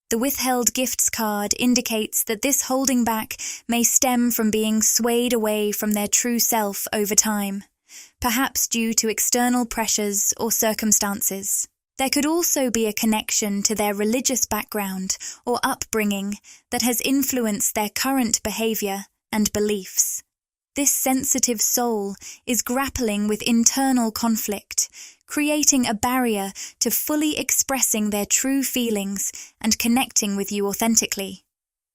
The withheld gifts card indicates that this holding back may stem from being swayed away from their true self over time, perhaps due to external pressures or circumstances. There could also be a connection to their religious background or upbringing that has influenced their current behavior and beliefs. This sensitive soul is grappling with internal conflict, creating a barrier to fully expressing their true feelings and connecting with you authentically.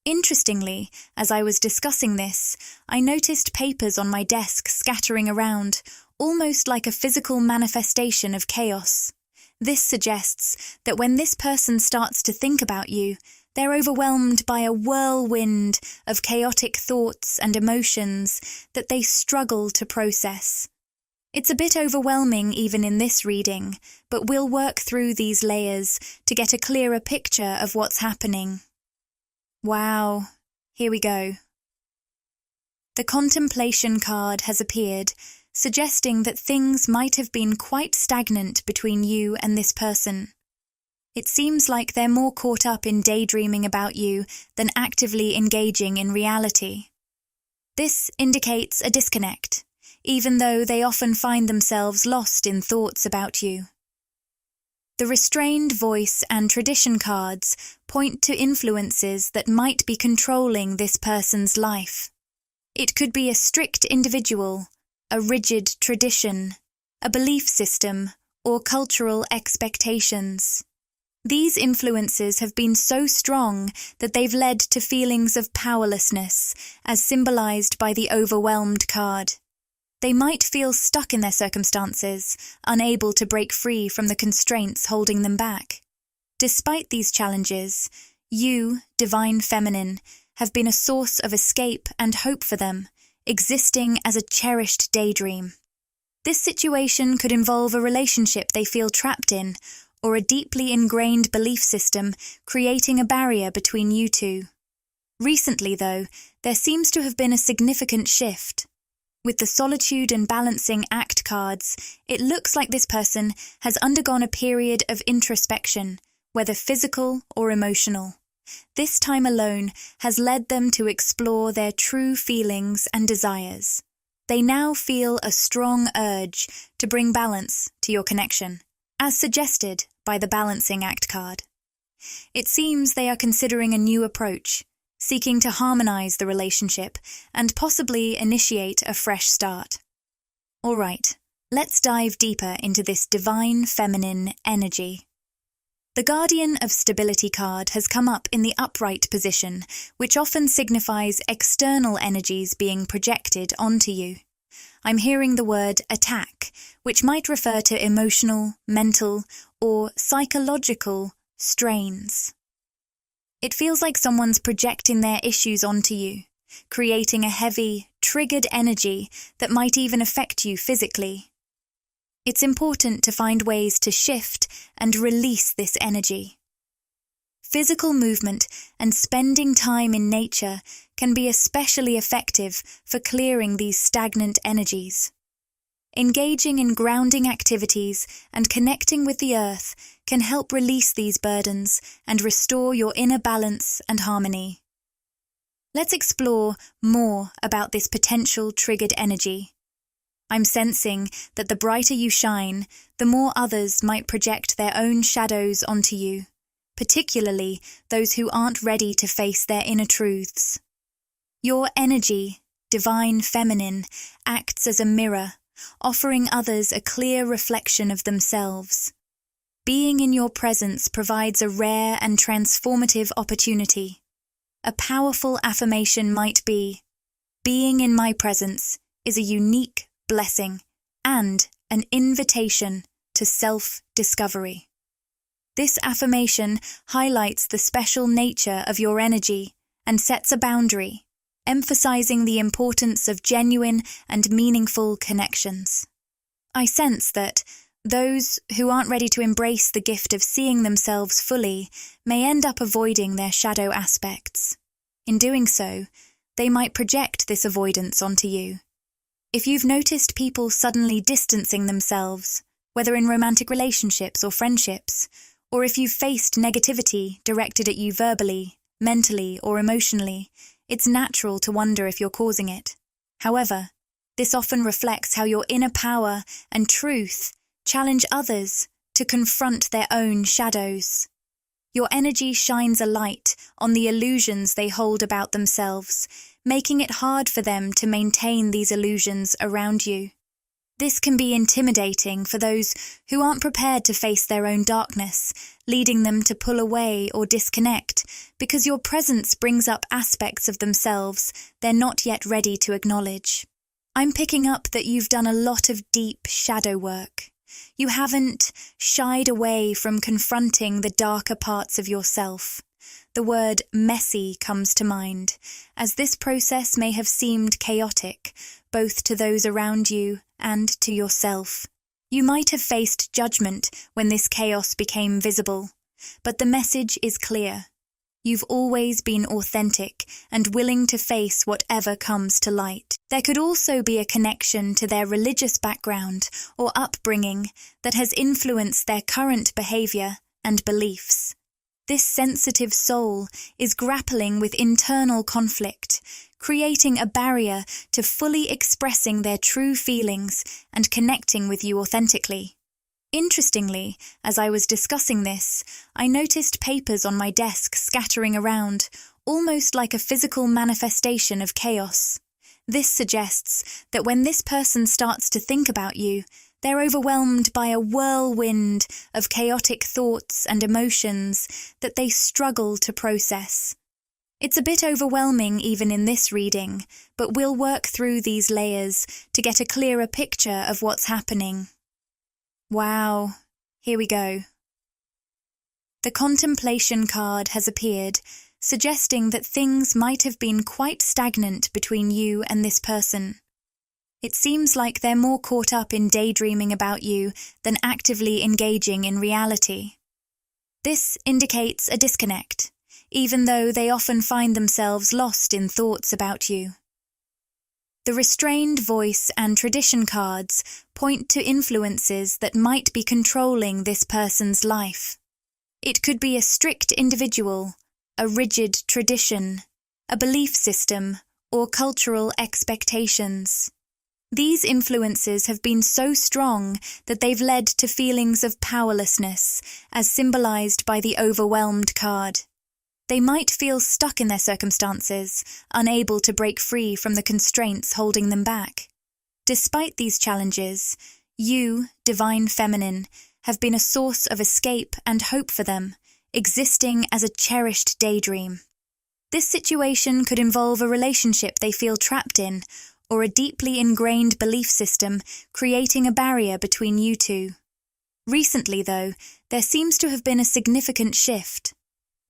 Interestingly, as I was discussing this, I noticed papers on my desk scattering around, almost like a physical manifestation of chaos. This suggests that when this person starts to think about you, they're overwhelmed by a whirlwind of chaotic thoughts and emotions that they struggle to process. It's a bit overwhelming even in this reading, but we'll work through these layers to get a clearer picture of what's happening. Wow, here we go. The contemplation card has appeared, suggesting that things might have been quite stagnant between you and this person. It seems like they're more caught up in daydreaming about you than actively engaging in reality. This indicates a disconnect, even though they often find themselves lost in thoughts about you. The restrained voice and tradition cards point to influences that might be controlling this person's life. It could be a strict individual, a rigid tradition, a belief system, or cultural expectations. These influences have been so strong that they've led to feelings of powerlessness, as symbolized by the overwhelmed card. They might feel stuck in their circumstances, unable to break free from the constraints holding them back. Despite these challenges, you, divine feminine, have been a source of escape and hope for them, existing as a cherished daydream. This situation could involve a relationship they feel trapped in, or a deeply ingrained belief system creating a barrier between you two. Recently, though, there seems to have been a significant shift. With the solitude and balancing act cards, it looks like this person has undergone a period of introspection, whether physical or emotional. This time alone has led them to explore their true feelings and desires. They now feel a strong urge to bring balance to your connection, as suggested by the balancing act card. It seems they are considering a new approach, seeking to harmonize the relationship and possibly initiate a fresh start. All right, let's dive deeper into this divine feminine energy. The Guardian of Stability card has come up in the upright position, which often signifies external energies being projected onto you. I'm hearing the word attack, which might refer to emotional, mental, or psychological strains. It feels like someone's projecting their issues onto you, creating a heavy, triggered energy that might even affect you physically. It's important to find ways to shift and release this energy. Physical movement and spending time in nature can be especially effective for clearing these stagnant energies. Engaging in grounding activities and connecting with the earth can help release these burdens and restore your inner balance and harmony. Let's explore more about this potential triggered energy. I'm sensing that the brighter you shine, the more others might project their own shadows onto you, particularly those who aren't ready to face their inner truths. Your energy, divine feminine, acts as a mirror, offering others a clear reflection of themselves. Being in your presence provides a rare and transformative opportunity. A powerful affirmation might be, "Being in my presence is a unique blessing and an invitation to self-discovery." This affirmation highlights the special nature of your energy and sets a boundary, emphasizing the importance of genuine and meaningful connections. I sense that those who aren't ready to embrace the gift of seeing themselves fully may end up avoiding their shadow aspects. In doing so, they might project this avoidance onto you. If you've noticed people suddenly distancing themselves, whether in romantic relationships or friendships, or if you've faced negativity directed at you verbally, mentally, or emotionally, it's natural to wonder if you're causing it. However, this often reflects how your inner power and truth challenge others to confront their own shadows. Your energy shines a light on the illusions they hold about themselves, making it hard for them to maintain these illusions around you. This can be intimidating for those who aren't prepared to face their own darkness, leading them to pull away or disconnect because your presence brings up aspects of themselves they're not yet ready to acknowledge. I'm picking up that you've done a lot of deep shadow work. You haven't shied away from confronting the darker parts of yourself. The word messy comes to mind, as this process may have seemed chaotic, both to those around you and to yourself. You might have faced judgment when this chaos became visible, but the message is clear. You've always been authentic and willing to face whatever comes to light. There could also be a connection to their religious background or upbringing that has influenced their current behavior and beliefs. This sensitive soul is grappling with internal conflict, creating a barrier to fully expressing their true feelings and connecting with you authentically. Interestingly, as I was discussing this, I noticed papers on my desk scattering around, almost like a physical manifestation of chaos. This suggests that when this person starts to think about you, they're overwhelmed by a whirlwind of chaotic thoughts and emotions that they struggle to process. It's a bit overwhelming even in this reading, but we'll work through these layers to get a clearer picture of what's happening. Wow, here we go. The contemplation card has appeared, suggesting that things might have been quite stagnant between you and this person. It seems like they're more caught up in daydreaming about you than actively engaging in reality. This indicates a disconnect, even though they often find themselves lost in thoughts about you. The restrained voice and tradition cards point to influences that might be controlling this person's life. It could be a strict individual, a rigid tradition, a belief system, or cultural expectations. These influences have been so strong that they've led to feelings of powerlessness, as symbolized by the overwhelmed card. They might feel stuck in their circumstances, unable to break free from the constraints holding them back. Despite these challenges, you, Divine Feminine, have been a source of escape and hope for them, existing as a cherished daydream. This situation could involve a relationship they feel trapped in, or a deeply ingrained belief system creating a barrier between you two. Recently, though, there seems to have been a significant shift.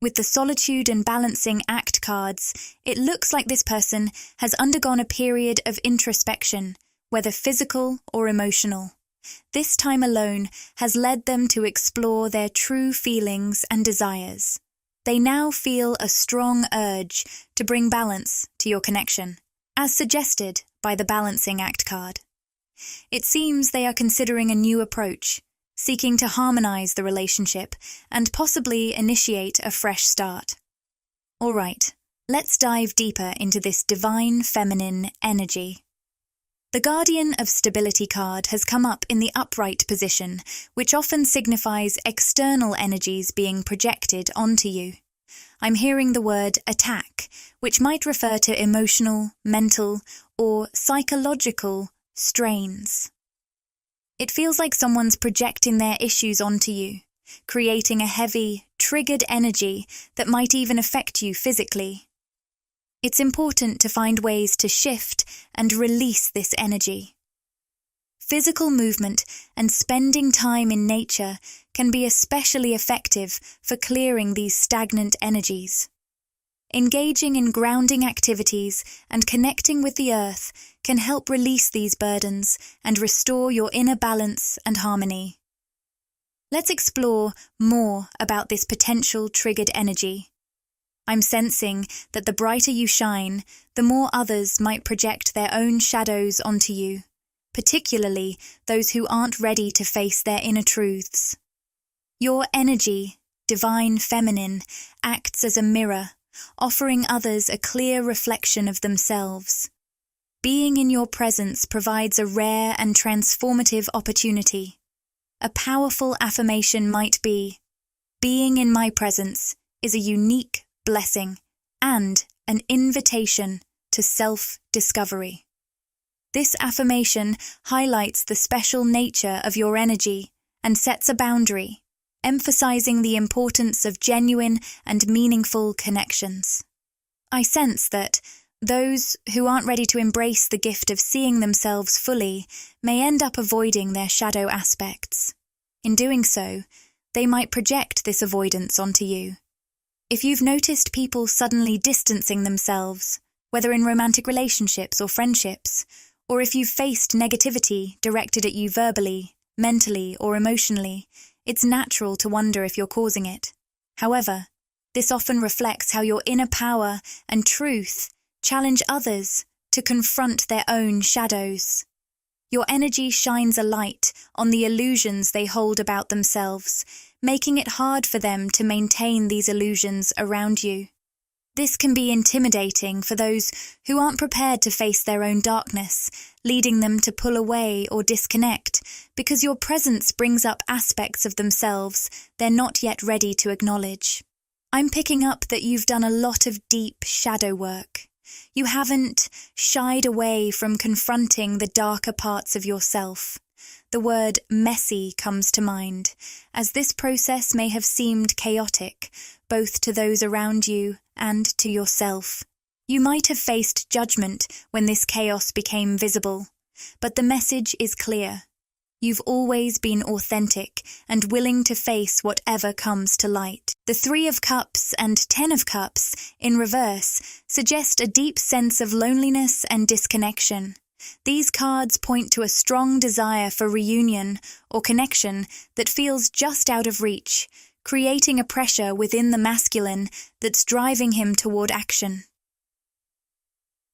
With the Solitude and Balancing Act cards, it looks like this person has undergone a period of introspection, whether physical or emotional. This time alone has led them to explore their true feelings and desires. They now feel a strong urge to bring balance to your connection, as suggested by the Balancing Act card. It seems they are considering a new approach, seeking to harmonize the relationship and possibly initiate a fresh start. All right, let's dive deeper into this Divine Feminine energy. The Guardian of Stability card has come up in the upright position, which often signifies external energies being projected onto you. I'm hearing the word attack, which might refer to emotional, mental, or psychological strains. It feels like someone's projecting their issues onto you, creating a heavy, triggered energy that might even affect you physically. It's important to find ways to shift and release this energy. Physical movement and spending time in nature can be especially effective for clearing these stagnant energies. Engaging in grounding activities and connecting with the earth can help release these burdens and restore your inner balance and harmony. Let's explore more about this potential triggered energy. I'm sensing that the brighter you shine, the more others might project their own shadows onto you, particularly those who aren't ready to face their inner truths. Your energy, divine feminine, acts as a mirror, offering others a clear reflection of themselves. Being in your presence provides a rare and transformative opportunity. A powerful affirmation might be, "Being in my presence is a unique blessing and an invitation to self-discovery." This affirmation highlights the special nature of your energy and sets a boundary, emphasizing the importance of genuine and meaningful connections. I sense that those who aren't ready to embrace the gift of seeing themselves fully may end up avoiding their shadow aspects. In doing so, they might project this avoidance onto you. If you've noticed people suddenly distancing themselves, whether in romantic relationships or friendships, or if you've faced negativity directed at you verbally, mentally, or emotionally, it's natural to wonder if you're causing it. However, this often reflects how your inner power and truth challenge others to confront their own shadows. Your energy shines a light on the illusions they hold about themselves, making it hard for them to maintain these illusions around you. This can be intimidating for those who aren't prepared to face their own darkness, leading them to pull away or disconnect because your presence brings up aspects of themselves they're not yet ready to acknowledge. I'm picking up that you've done a lot of deep shadow work. You haven't shied away from confronting the darker parts of yourself. The word messy comes to mind, as this process may have seemed chaotic, both to those around you and to yourself. You might have faced judgment when this chaos became visible, but the message is clear. You've always been authentic and willing to face whatever comes to light. The 3 of Cups and 10 of Cups, in reverse, suggest a deep sense of loneliness and disconnection. These cards point to a strong desire for reunion or connection that feels just out of reach, creating a pressure within the masculine that's driving him toward action.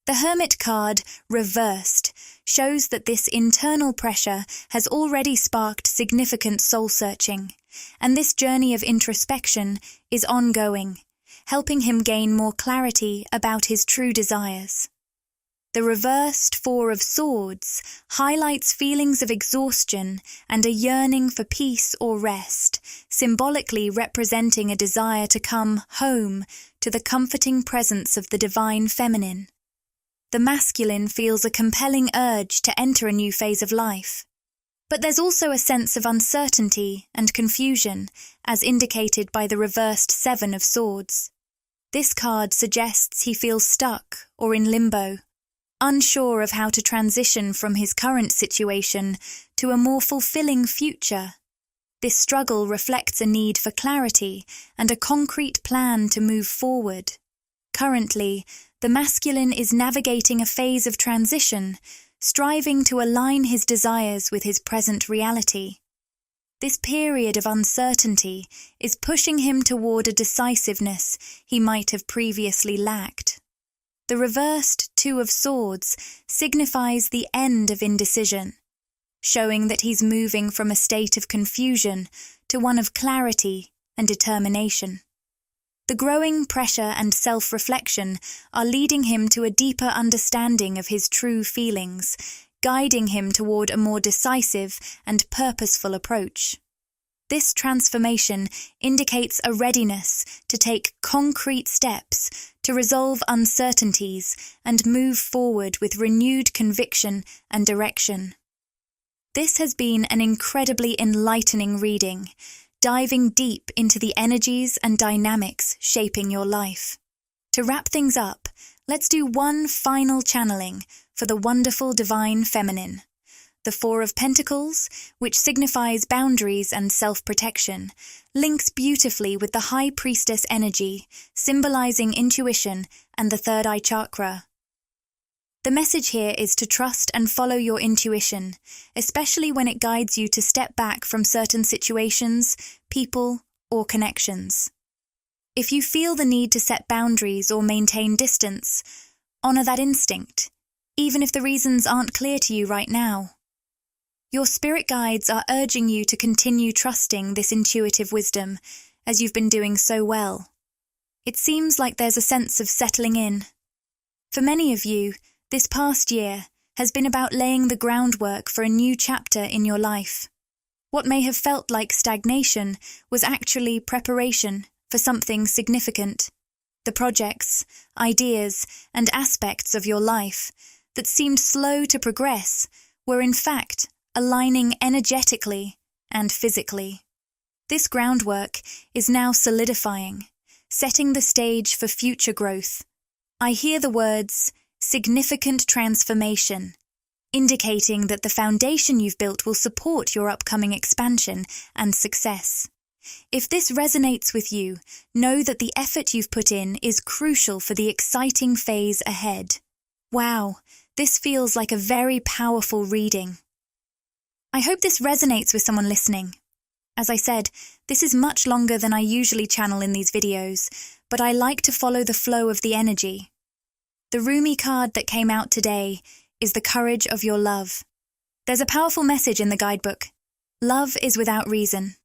The Hermit card, reversed, shows that this internal pressure has already sparked significant soul-searching, and this journey of introspection is ongoing, helping him gain more clarity about his true desires. The reversed 4 of Swords highlights feelings of exhaustion and a yearning for peace or rest, symbolically representing a desire to come home to the comforting presence of the divine feminine. The masculine feels a compelling urge to enter a new phase of life. But there's also a sense of uncertainty and confusion, as indicated by the reversed 7 of Swords. This card suggests he feels stuck or in limbo, unsure of how to transition from his current situation to a more fulfilling future. This struggle reflects a need for clarity and a concrete plan to move forward. Currently, the masculine is navigating a phase of transition, striving to align his desires with his present reality. This period of uncertainty is pushing him toward a decisiveness he might have previously lacked. The reversed 2 of Swords signifies the end of indecision, showing that he's moving from a state of confusion to one of clarity and determination. The growing pressure and self-reflection are leading him to a deeper understanding of his true feelings, guiding him toward a more decisive and purposeful approach. This transformation indicates a readiness to take concrete steps to resolve uncertainties and move forward with renewed conviction and direction. This has been an incredibly enlightening reading, diving deep into the energies and dynamics shaping your life. To wrap things up, let's do one final channeling for the wonderful divine feminine. The Four of Pentacles, which signifies boundaries and self-protection, links beautifully with the High Priestess energy, symbolizing intuition and the third eye chakra. The message here is to trust and follow your intuition, especially when it guides you to step back from certain situations, people, or connections. If you feel the need to set boundaries or maintain distance, honor that instinct, even if the reasons aren't clear to you right now. Your spirit guides are urging you to continue trusting this intuitive wisdom, as you've been doing so well. It seems like there's a sense of settling in. For many of you, this past year has been about laying the groundwork for a new chapter in your life. What may have felt like stagnation was actually preparation for something significant. The projects, ideas, and aspects of your life that seemed slow to progress were in fact aligning energetically and physically. This groundwork is now solidifying, setting the stage for future growth. I hear the words, significant transformation, indicating that the foundation you've built will support your upcoming expansion and success. If this resonates with you, know that the effort you've put in is crucial for the exciting phase ahead. Wow, this feels like a very powerful reading. I hope this resonates with someone listening. As I said, this is much longer than I usually channel in these videos, but I like to follow the flow of the energy. The Rumi card that came out today is the courage of your love. There's a powerful message in the guidebook. Love is without reason.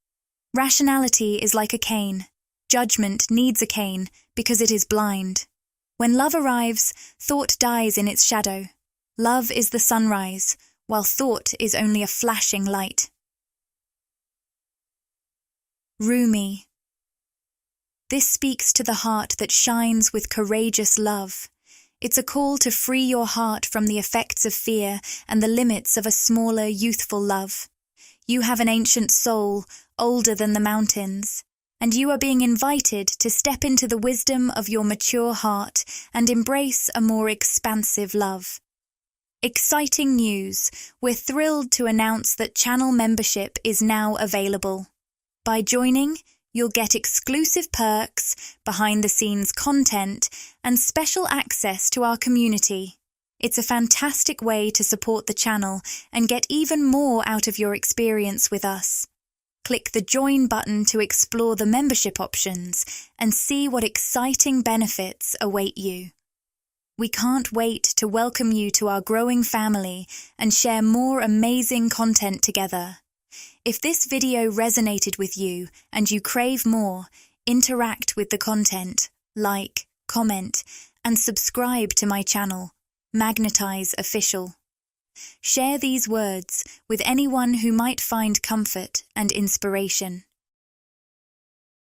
Rationality is like a cane. Judgment needs a cane because it is blind. When love arrives, thought dies in its shadow. Love is the sunrise, while thought is only a flashing light. Rumi. This speaks to the heart that shines with courageous love. It's a call to free your heart from the effects of fear and the limits of a smaller, youthful love. You have an ancient soul, older than the mountains, and you are being invited to step into the wisdom of your mature heart and embrace a more expansive love. Exciting news! We're thrilled to announce that channel membership is now available. By joining, you'll get exclusive perks, behind-the-scenes content, and special access to our community. It's a fantastic way to support the channel and get even more out of your experience with us. Click the Join button to explore the membership options and see what exciting benefits await you. We can't wait to welcome you to our growing family and share more amazing content together. If this video resonated with you and you crave more, interact with the content, like, comment, and subscribe to my channel, Magnetize Official. Share these words with anyone who might find comfort and inspiration.